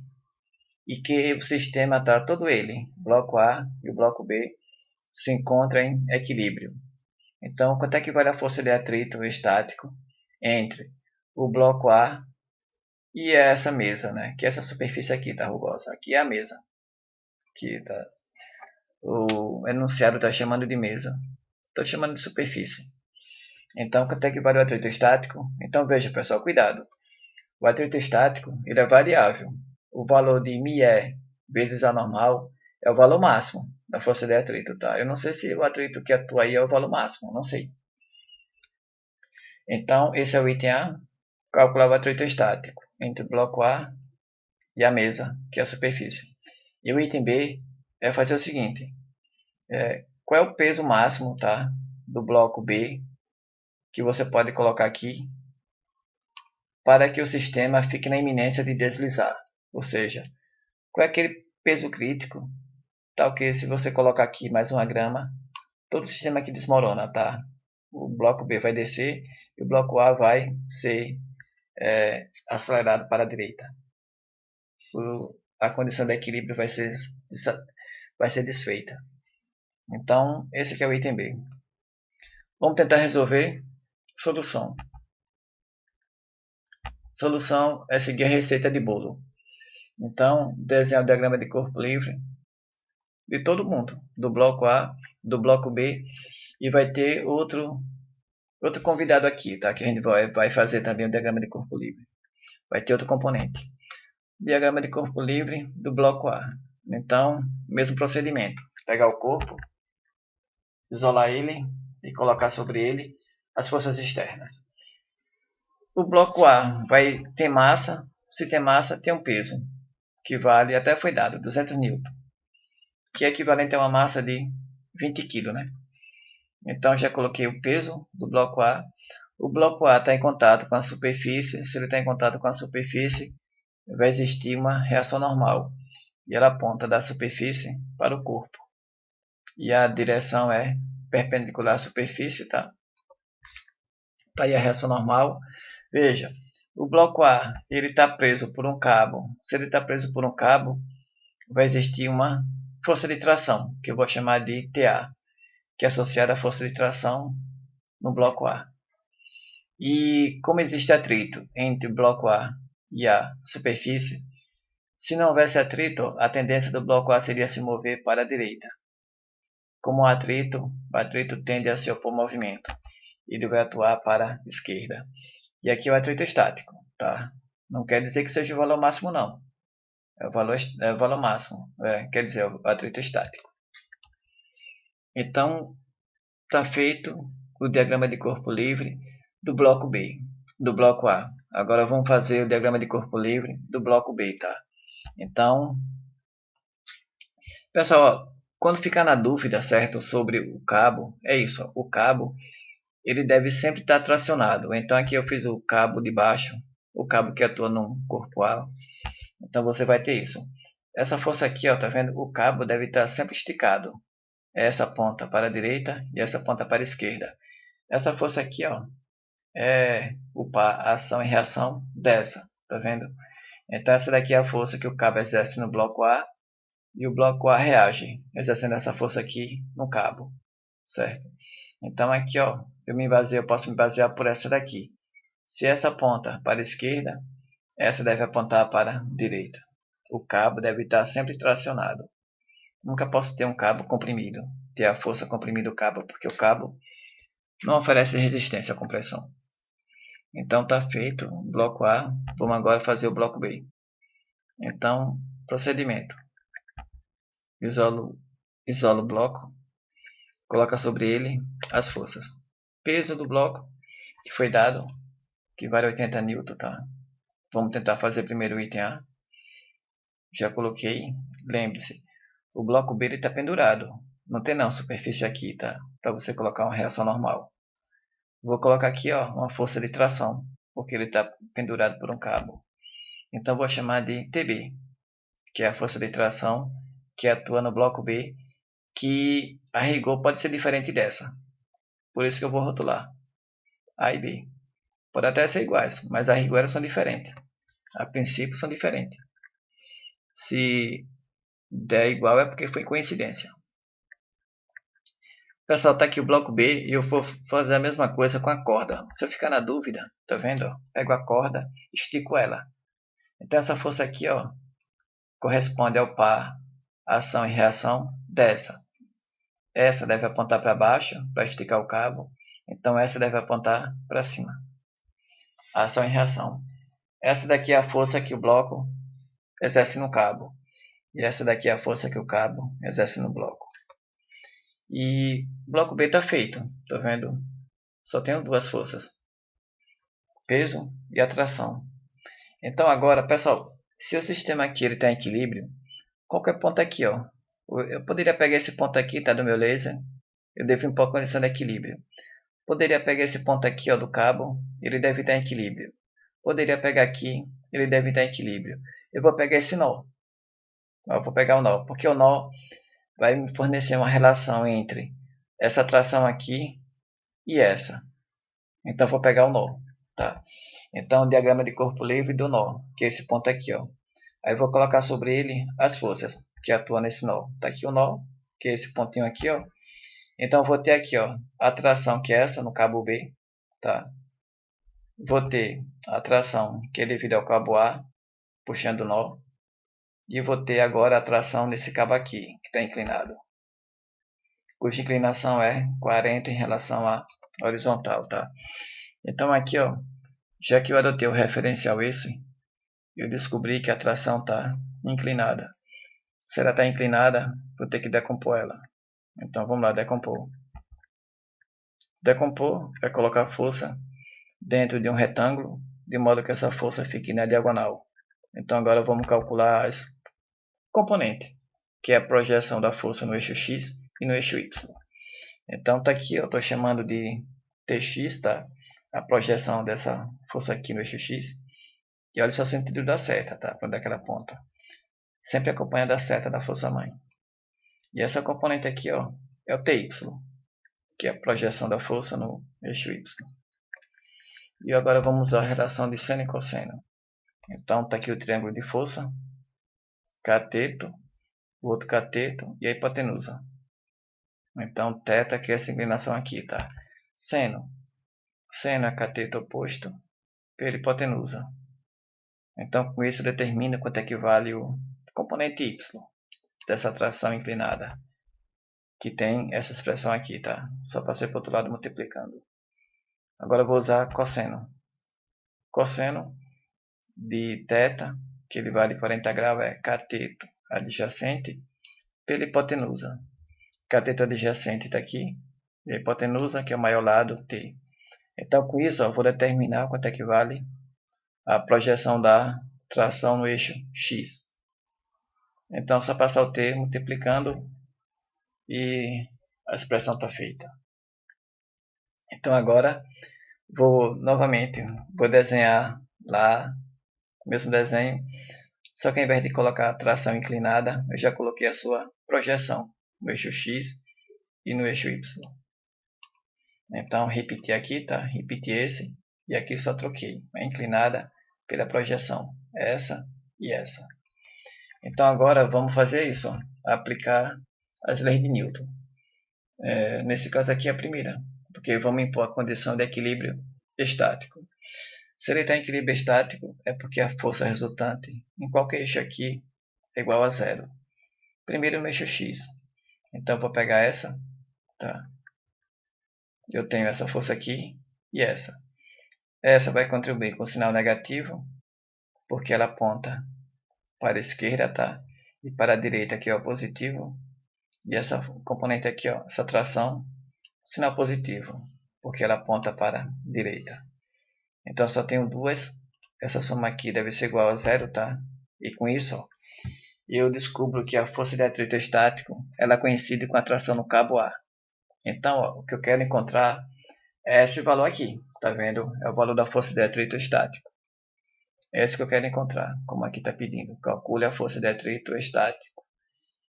E que o sistema tá todo ele, bloco A e o bloco B, se encontram em equilíbrio. Então, quanto é que vale a força de atrito estático entre o bloco A e essa mesa, né? Que é essa superfície aqui, tá rugosa. Aqui é a mesa. Aqui tá. O enunciado está chamando de mesa. Estou chamando de superfície. Então, quanto é que vale o atrito estático? Então, veja, pessoal, cuidado. O atrito estático ele é variável. O valor de μe vezes a normal é o valor máximo da força de atrito, tá? Eu não sei se o atrito que atua aí é o valor máximo, não sei. Então, esse é o item A, calcular o atrito estático entre o bloco A e a mesa, que é a superfície. E o item B é fazer o seguinte, qual é o peso máximo, tá, do bloco B, que você pode colocar aqui, para que o sistema fique na iminência de deslizar. Ou seja, qual é aquele peso crítico, tal que se você colocar aqui mais 1 grama, todo o sistema aqui desmorona, tá? O bloco B vai descer e o bloco A vai ser acelerado para a direita. A condição de equilíbrio vai ser desfeita. Então, esse aqui é o item B. Vamos tentar resolver. Solução. Solução é seguir a receita de bolo. Então, desenhar o diagrama de corpo livre de todo mundo, do bloco A, do bloco B, e vai ter outro convidado aqui, tá? Que a gente vai fazer também o diagrama de corpo livre. Vai ter outro componente. Diagrama de corpo livre do bloco A. Então, mesmo procedimento. Pegar o corpo, isolar ele e colocar sobre ele as forças externas. O bloco A vai ter massa. Se tem massa, tem um peso, que vale, até foi dado, 200 N, que é equivalente a uma massa de 20 kg, né? Então, já coloquei o peso do bloco A. O bloco A está em contato com a superfície. Se ele está em contato com a superfície, vai existir uma reação normal. E ela aponta da superfície para o corpo. E a direção é perpendicular à superfície, tá? Tá aí a reação normal. Veja, o bloco A ele está preso por um cabo. Se ele está preso por um cabo, vai existir uma força de tração, que eu vou chamar de TA, que é associada à força de tração no bloco A. E como existe atrito entre o bloco A e a superfície, se não houvesse atrito, a tendência do bloco A seria se mover para a direita. Como o atrito tende a se opor ao movimento. Ele vai atuar para a esquerda. E aqui é o atrito estático, tá? Não quer dizer que seja o valor máximo, não. É o valor máximo, quer dizer, o atrito estático. Então, está feito o diagrama de corpo livre do bloco B, do bloco A. Agora vamos fazer o diagrama de corpo livre do bloco B, tá? Então, pessoal, quando ficar na dúvida, certo, sobre o cabo, é isso, ó, o cabo ele deve sempre estar tracionado. Então aqui eu fiz o cabo de baixo, o cabo que atua no corpo A. Então você vai ter isso. Essa força aqui, ó, tá vendo? O cabo deve estar sempre esticado. Essa ponta para a direita e essa ponta para a esquerda. Essa força aqui, ó, é a ação e reação dessa, tá vendo? Então essa daqui é a força que o cabo exerce no bloco A e o bloco A reage, exercendo essa força aqui no cabo, certo? Então aqui, ó, eu posso me basear por essa daqui. Se essa aponta para a esquerda, essa deve apontar para a direita. O cabo deve estar sempre tracionado. Nunca posso ter um cabo comprimido, ter a força comprimir o cabo, porque o cabo não oferece resistência à compressão. Então está feito o bloco A, vamos agora fazer o bloco B. Então, procedimento. Isolo o bloco, coloca sobre ele as forças. Peso do bloco que foi dado, que vale 80 N, tá? Vamos tentar fazer primeiro o item A. Já coloquei. Lembre-se, o bloco B está pendurado. Não tem não superfície aqui, tá? Para você colocar uma reação normal. Vou colocar aqui, ó, uma força de tração, porque ele está pendurado por um cabo. Então vou chamar de TB, que é a força de tração que atua no bloco B, que a rigor pode ser diferente dessa. Por isso que eu vou rotular A e B. Pode até ser iguais, mas a rigor elas são diferentes. A princípio são diferentes. Se der igual é porque foi coincidência. Pessoal, está aqui o bloco B e eu vou fazer a mesma coisa com a corda. Se eu ficar na dúvida, tá vendo? Pego a corda, estico ela. Então essa força aqui, ó, corresponde ao par ação e reação dessa. Essa deve apontar para baixo para esticar o cabo. Então essa deve apontar para cima. Ação e reação. Essa daqui é a força que o bloco exerce no cabo. E essa daqui é a força que o cabo exerce no bloco. E o bloco B está feito. Tá vendo? Só tenho duas forças. Peso e atração. Então agora, pessoal, se o sistema aqui está em equilíbrio, qualquer ponto aqui, ó, eu poderia pegar esse ponto aqui, tá, do meu laser, eu devo impor a condição de equilíbrio. Poderia pegar esse ponto aqui, ó, do cabo, ele deve estar em equilíbrio. Poderia pegar aqui, ele deve estar em equilíbrio. Eu vou pegar esse nó. Eu vou pegar o nó, porque o nó vai me fornecer uma relação entre essa tração aqui e essa. Então eu vou pegar o nó, tá? Então o diagrama de corpo livre do nó, que é esse ponto aqui, ó. Aí eu vou colocar sobre ele as forças que atuam nesse nó. Tá aqui o nó, que é esse pontinho aqui, ó. Então eu vou ter aqui, ó, a tração que é essa no cabo B, tá? Vou ter a tração que é devido ao cabo A, puxando o nó. E vou ter agora a tração nesse cabo aqui, que está inclinado. Cuja inclinação é 40 em relação à horizontal, tá? Então aqui, ó, já que eu adotei o referencial esse, eu descobri que a tração está inclinada. Se ela está inclinada, vou ter que decompor ela. Então vamos lá, decompor. Decompor é colocar força dentro de um retângulo, de modo que essa força fique na diagonal. Então agora vamos calcular as componentes, que é a projeção da força no eixo X e no eixo Y. Então tá aqui, eu estou chamando de Tx, tá? A projeção dessa força aqui no eixo X. E olha só o sentido da seta, tá? Para daquela ponta. Sempre acompanhada da seta da força-mãe. E essa componente aqui, ó, é o Ty, que é a projeção da força no eixo Y. E agora vamos usar a relação de seno e cosseno. Então está aqui o triângulo de força, cateto, o outro cateto e a hipotenusa. Então θ, que é essa inclinação aqui, tá? Seno. Seno é cateto oposto pela hipotenusa. Então com isso determina quanto equivale o componente y dessa tração inclinada, que tem essa expressão aqui, tá? Só passei para o outro lado multiplicando. Agora eu vou usar cosseno. Cosseno de θ, que ele vale 40 graus, é cateto adjacente pela hipotenusa. Cateto adjacente está aqui, e a hipotenusa, que é o maior lado, t. Então, com isso, eu vou determinar quanto equivale a projeção da tração no eixo x. Então, só passar o t multiplicando e a expressão está feita. Então, agora, novamente, vou desenhar lá o mesmo desenho, só que ao invés de colocar a tração inclinada, eu já coloquei a sua projeção no eixo x e no eixo y. Então, repetir aqui, tá? Repetir esse, e aqui só troquei a inclinada pela projeção, essa e essa. Então, agora vamos fazer isso, ó, aplicar as leis de Newton. Nesse caso aqui, a primeira, porque vamos impor a condição de equilíbrio estático. Se ele está em equilíbrio estático, é porque a força resultante em qualquer eixo aqui é igual a zero. Primeiro no eixo x. Então, vou pegar essa, tá? eu tenho essa força aqui e essa. Essa vai contribuir com sinal negativo, porque ela aponta para a esquerda, tá? E para a direita aqui é o positivo. E essa componente aqui, ó, essa tração, sinal positivo, porque ela aponta para a direita. Então só tenho duas. Essa soma aqui deve ser igual a zero, tá? E com isso, ó, eu descubro que a força de atrito estático ela coincide com a tração no cabo A. Então, ó, o que eu quero encontrar é esse valor aqui. Tá vendo? É o valor da força de atrito estático. É esse que eu quero encontrar, como aqui está pedindo. Calcule a força de atrito estático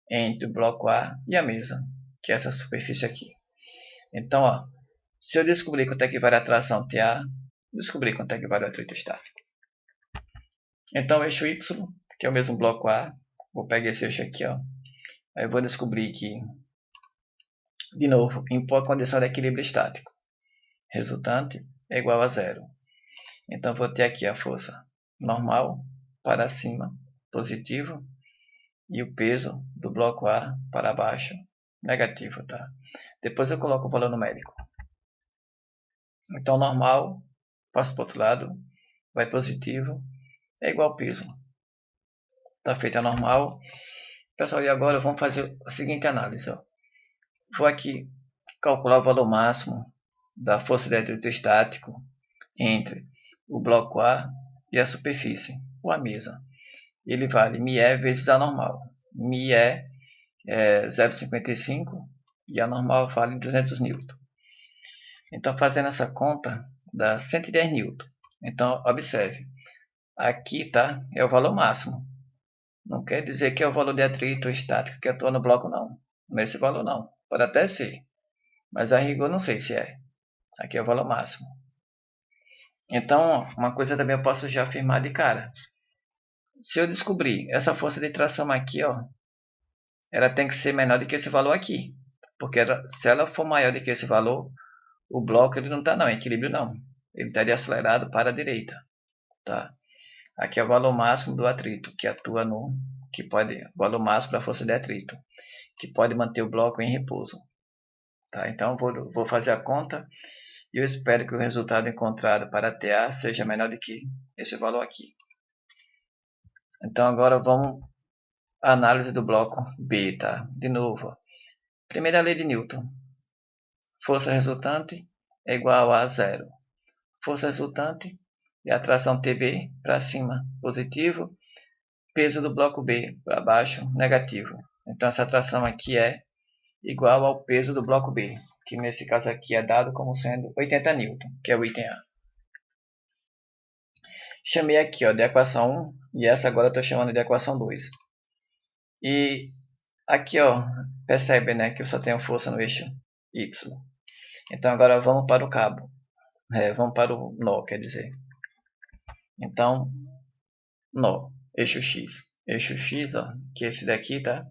entre o bloco A e a mesa, que é essa superfície aqui. Então, ó, se eu descobrir quanto é que vale a tração TA, descobri quanto é que vale o atrito estático. Então, o eixo Y, que é o mesmo bloco A, vou pegar esse eixo aqui, ó. Aí eu vou descobrir que, de novo, impor a condição de equilíbrio estático. Resultante é igual a zero. Então, vou ter aqui a força normal para cima, positivo, e o peso do bloco A para baixo, negativo, tá? Depois eu coloco o valor numérico. Então, normal, passo para o outro lado, vai positivo, é igual ao peso. Está feita a normal. Pessoal, e agora vamos fazer a seguinte análise. Ó. Vou aqui calcular o valor máximo da força de atrito estático entre o bloco A e a superfície, ou a mesa. Ele vale μe vezes a normal. μe é 0,55 e a normal vale 200 N. Então, fazendo essa conta, dá 110 N. Então, observe, aqui tá, é o valor máximo. Não quer dizer que é o valor de atrito estático que atua no bloco, não. Nesse valor, não. Pode até ser, mas a rigor não sei se é. Aqui é o valor máximo. Então, uma coisa também eu posso já afirmar de cara. Se eu descobrir essa força de tração aqui, ó, ela tem que ser menor do que esse valor aqui. Porque se ela for maior do que esse valor, o bloco ele não está em equilíbrio não. Ele estaria acelerado para a direita. Tá? Aqui é o valor máximo do atrito, que atua no... o valor máximo da força de atrito, que pode manter o bloco em repouso. Tá? Então, vou fazer a conta e eu espero que o resultado encontrado para TA seja menor do que esse valor aqui. Então, agora vamos à análise do bloco B. Tá? De novo, primeira lei de Newton. Força resultante é igual a zero. Força resultante é a tração TB para cima, positivo. Peso do bloco B para baixo, negativo. Então, essa tração aqui é igual ao peso do bloco B, que nesse caso aqui é dado como sendo 80 N, que é o item A. Chamei aqui ó, de equação 1 e essa agora eu estou chamando de equação 2. E aqui ó, percebe né, que eu só tenho força no eixo Y. Então agora vamos para o cabo. Vamos para o nó, quer dizer. Então, nó, eixo X. Eixo X, ó, que é esse daqui, tá?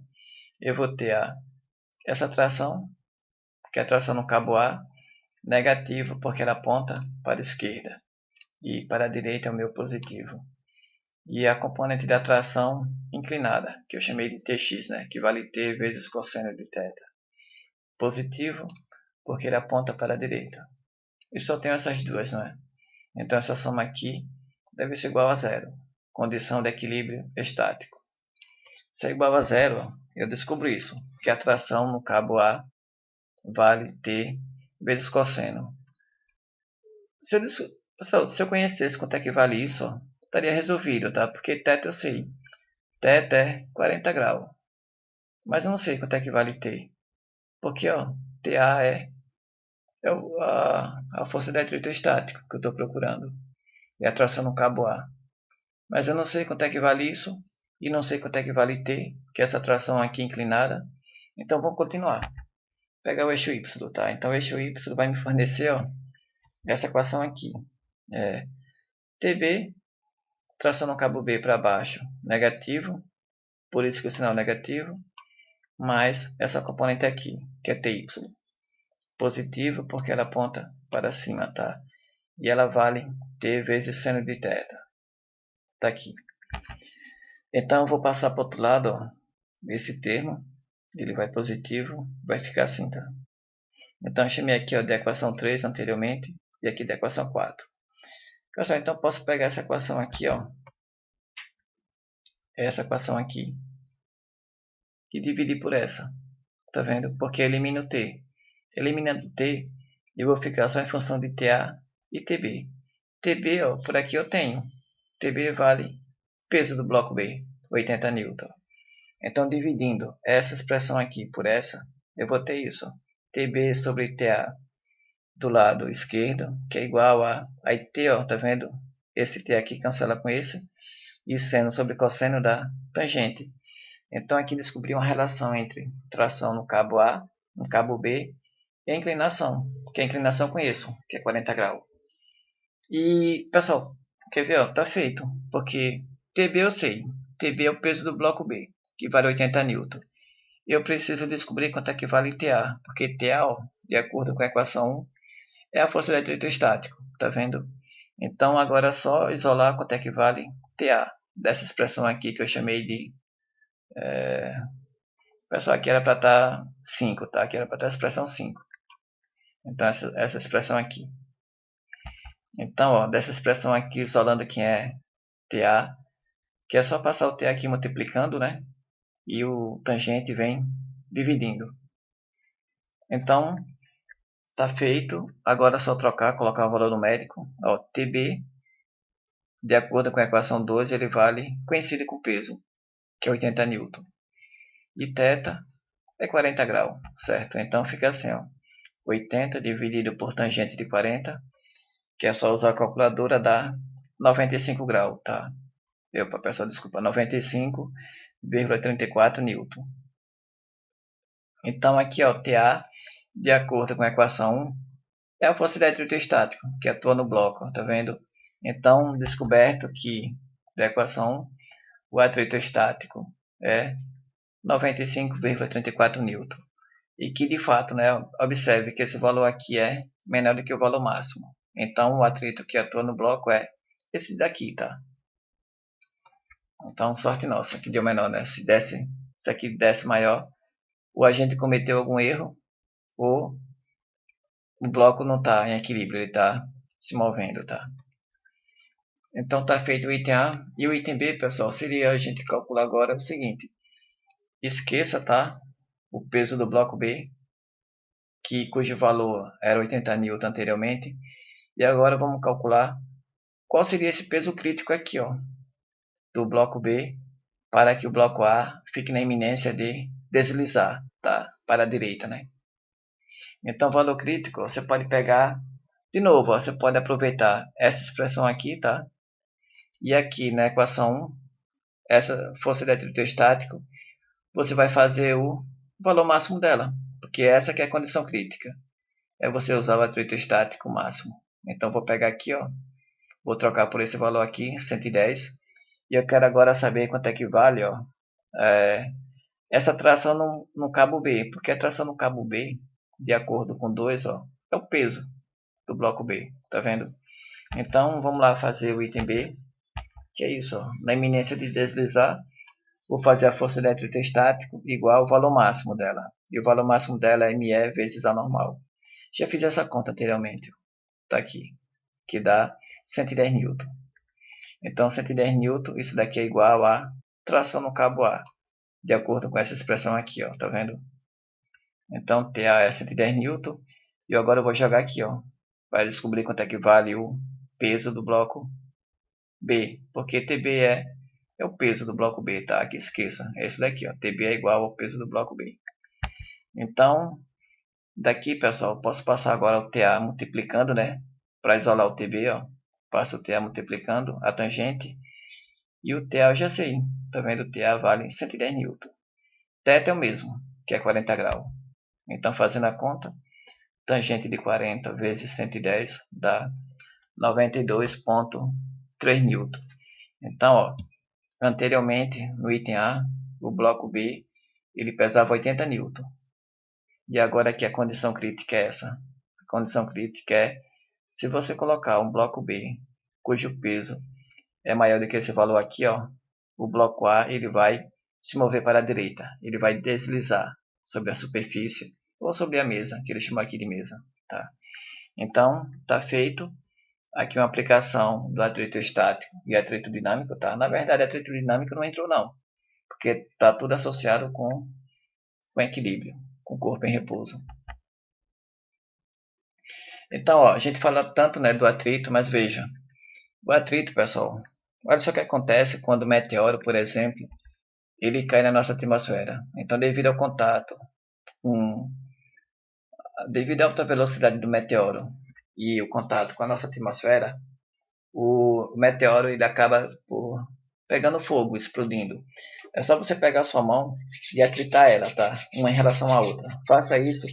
Eu vou ter essa tração, que é a tração no cabo A, negativo porque ela aponta para a esquerda. E para a direita é o meu positivo. E a componente da tração inclinada, que eu chamei de Tx, né, que vale T vezes cosseno de θ. Positivo, porque ele aponta para a direita. E só tenho essas duas, não é? Então essa soma aqui deve ser igual a zero. Condição de equilíbrio estático. Se é igual a zero, eu descubro isso, que a tração no cabo A vale T vezes cosseno. Pessoal, se eu conhecesse quanto é que vale isso, ó, estaria resolvido, tá? Porque θ eu sei. θ é 40 graus. Mas eu não sei quanto é que vale T. Porque, ó, TA é a força de atrito estático que eu estou procurando. E a tração no cabo A. Mas eu não sei quanto é que vale isso. E não sei quanto é que vale T, que é essa tração aqui inclinada. Então, vamos continuar. Pegar o eixo Y, tá? Então, o eixo Y vai me fornecer, ó, essa equação aqui. TB, tração no cabo B para baixo, negativo. Por isso que o sinal é negativo. Mais essa componente aqui, que é TY. Positivo porque ela aponta para cima, tá? E ela vale T vezes seno de θ. Tá aqui. Então, eu vou passar para o outro lado, ó, esse termo. Ele vai positivo, vai ficar assim, tá? Então, eu chamei aqui ó, de equação 3 anteriormente e aqui de equação 4. Pessoal, então, posso pegar essa equação aqui, ó, essa equação aqui, e dividir por essa. Tá vendo? Porque elimina o t. Eliminando o t, eu vou ficar só em função de TA e TB. TB, ó, por aqui eu tenho. TB vale peso do bloco B, 80 N. Então, dividindo essa expressão aqui por essa, eu vou ter isso. TB sobre TA do lado esquerdo, que é igual a... Aí T, ó, tá vendo? Esse T aqui cancela com esse. E seno sobre cosseno da tangente. Então, aqui descobri uma relação entre tração no cabo A, no cabo B, e a inclinação. Que a inclinação eu conheço, que é 40 graus. E, pessoal, quer ver? Ó, tá feito. Porque TB eu sei. TB é o peso do bloco B, que vale 80 N. Eu preciso descobrir quanto é que vale TA. Porque TA, ó, de acordo com a equação 1, é a força de atrito estático. Tá vendo? Então, agora é só isolar quanto é que vale TA. Dessa expressão aqui que eu chamei de... Pessoal, aqui era para estar 5, tá? Aqui era para estar a expressão 5. Então, essa expressão aqui. Então, ó, dessa expressão aqui, isolando quem é TA, que é só passar o T aqui multiplicando, né? E o tangente vem dividindo. Então, tá feito. Agora é só trocar, colocar o valor numérico. Ó, TB, de acordo com a equação 2, ele vale, coincide com o peso, que é 80 N. E θ é 40 graus, certo? Então, fica assim, ó. 80 dividido por tangente de 40, que é só usar a calculadora, dá 95 graus, tá? Pessoal, desculpa, 95,34 newton. Então, aqui, ó, TA, de acordo com a equação 1, é a força de atrito estático, que atua no bloco, tá vendo? Então, descoberto que, da equação 1, o atrito estático é 95,34 newton. E que, de fato, né, observe que esse valor aqui é menor do que o valor máximo. Então, o atrito que atua no bloco é esse daqui, tá? Então, sorte nossa, que deu menor, né? Se aqui desse maior, o agente cometeu algum erro ou o bloco não está em equilíbrio, ele está se movendo, tá? Então, está feito o item A. E o item B, pessoal, seria a gente calcular agora o seguinte. Esqueça, tá? O peso do bloco B, cujo valor era 80 N anteriormente. E agora vamos calcular qual seria esse peso crítico aqui, ó, do bloco B, para que o bloco A fique na iminência de deslizar, tá? Para a direita, né? Então, o valor crítico, você pode pegar, de novo, ó, você pode aproveitar essa expressão aqui, tá? E aqui na equação 1, essa força de atrito estático, você vai fazer o valor máximo dela, porque essa que é a condição crítica. É você usar o atrito estático máximo. Então, vou pegar aqui, ó, vou trocar por esse valor aqui, 110. E eu quero agora saber quanto é que vale, ó, essa tração no cabo B. Porque a tração no cabo B, de acordo com 2, ó, é o peso do bloco B. Tá vendo? Então, vamos lá fazer o item B. Que é isso, ó. Na iminência de deslizar, vou fazer a força de atrito estático igual ao valor máximo dela. E o valor máximo dela é ME vezes A normal. Já fiz essa conta anteriormente. Tá aqui. Que dá 110 newton. Então, 110 newton, isso daqui é igual a tração no cabo A. De acordo com essa expressão aqui, ó. Tá vendo? Então, TA é 110 newton. E agora eu vou jogar aqui, ó. Para descobrir quanto é que vale o peso do bloco B. Porque TB é o peso do bloco B, tá? Aqui, esqueça. É isso daqui, ó. TB é igual ao peso do bloco B. Então, daqui, pessoal, posso passar agora o TA multiplicando, né? Para isolar o TB, ó. Passo o TA multiplicando a tangente. E o TA eu já sei. Tá vendo? O TA vale 110 newton. Θ é o mesmo, que é 40 graus. Então, fazendo a conta, tangente de 40 vezes 110 dá 92,3 newton. Então, ó, anteriormente, no item A, o bloco B, ele pesava 80 newton. E agora aqui a condição crítica é essa. A condição crítica é, se você colocar um bloco B, cujo peso é maior do que esse valor aqui, ó, o bloco A ele vai se mover para a direita. Ele vai deslizar sobre a superfície, ou sobre a mesa, que ele chamou aqui de mesa, tá? Então, está feito aqui uma aplicação do atrito estático e atrito dinâmico, tá? Na verdade, atrito dinâmico não entrou não, porque está tudo associado com equilíbrio, com o corpo em repouso. Então, ó, a gente fala tanto, né, do atrito, mas veja, o atrito, pessoal, olha só o que acontece quando o meteoro, por exemplo, ele cai na nossa atmosfera. Então, devido ao contato, devido à alta velocidade do meteoro e o contato com a nossa atmosfera, o meteoro ele acaba pegando fogo, explodindo. É só você pegar a sua mão e atritar ela, tá? Uma em relação à outra. Faça isso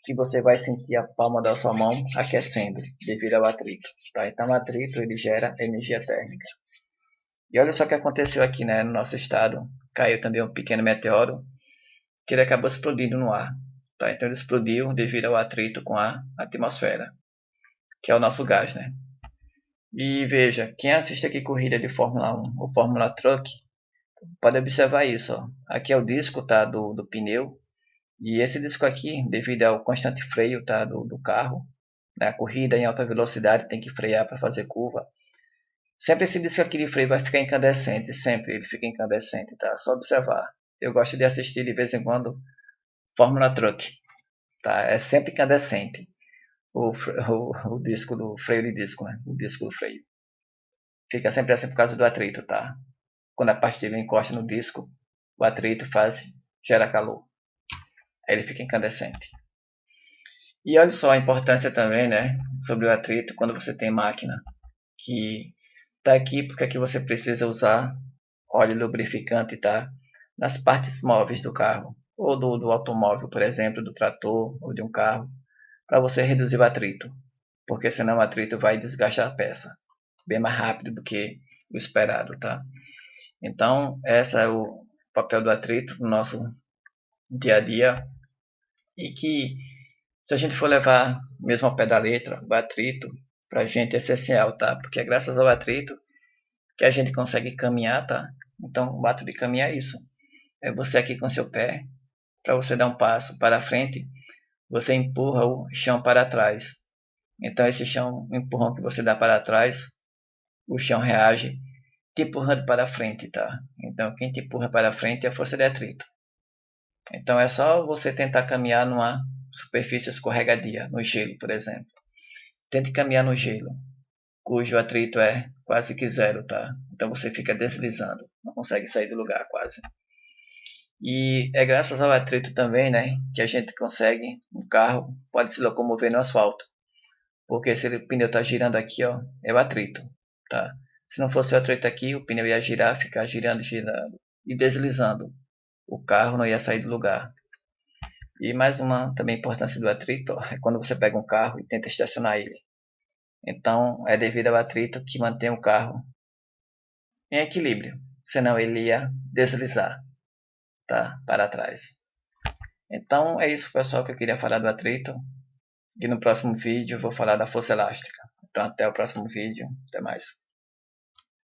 que você vai sentir a palma da sua mão aquecendo devido ao atrito, tá? Então o atrito ele gera energia térmica. E olha só o que aconteceu aqui, né? No nosso estado, caiu também um pequeno meteoro que ele acabou explodindo no ar, tá? Então ele explodiu devido ao atrito com a atmosfera, que é o nosso gás, né? E veja, quem assiste aqui corrida de Fórmula 1 ou Fórmula Truck, pode observar isso. Ó. Aqui é o disco tá, do pneu. E esse disco aqui, devido ao constante freio tá, do carro, né, a corrida em alta velocidade tem que frear para fazer curva. Sempre esse disco aqui de freio vai ficar incandescente, sempre ele fica incandescente, tá? Só observar. Eu gosto de assistir de vez em quando Fórmula Truck, tá? É sempre incandescente o disco do freio de disco, né? O disco do freio. Fica sempre assim por causa do atrito, tá? Quando a pastilha encosta no disco, o atrito gera calor. Aí ele fica incandescente. E olha só a importância também, né, sobre o atrito quando você tem máquina, que tá aqui porque aqui você precisa usar óleo lubrificante, tá? Nas partes móveis do carro, ou do automóvel, por exemplo, do trator ou de um carro, para você reduzir o atrito, porque senão o atrito vai desgastar a peça bem mais rápido do que o esperado, tá? Então, esse é o papel do atrito no nosso dia a dia e que, se a gente for levar mesmo ao pé da letra, o atrito para a gente é essencial, tá? Porque é graças ao atrito que a gente consegue caminhar, tá? Então, o ato de caminhar é isso. É você aqui com seu pé, para você dar um passo para frente, você empurra o chão para trás. Então, esse chão, o empurrão que você dá para trás, o chão reage te empurrando para frente, tá? Então, quem te empurra para frente é a força de atrito. Então, é só você tentar caminhar numa superfície escorregadia, no gelo, por exemplo. Tente caminhar no gelo, cujo atrito é quase que zero, tá? Então, você fica deslizando, não consegue sair do lugar quase. E é graças ao atrito também, né, que a gente consegue, um carro pode se locomover no asfalto. Porque se o pneu está girando aqui, ó, é o atrito, tá? Se não fosse o atrito aqui, o pneu ia girar, ficar girando, girando e deslizando. O carro não ia sair do lugar. E mais uma também importância do atrito ó, é quando você pega um carro e tenta estacionar ele. Então é devido ao atrito que mantém o carro em equilíbrio, senão ele ia deslizar, tá? Para trás. Então é isso, pessoal, que eu queria falar do atrito. E no próximo vídeo eu vou falar da força elástica. Então até o próximo vídeo. Até mais.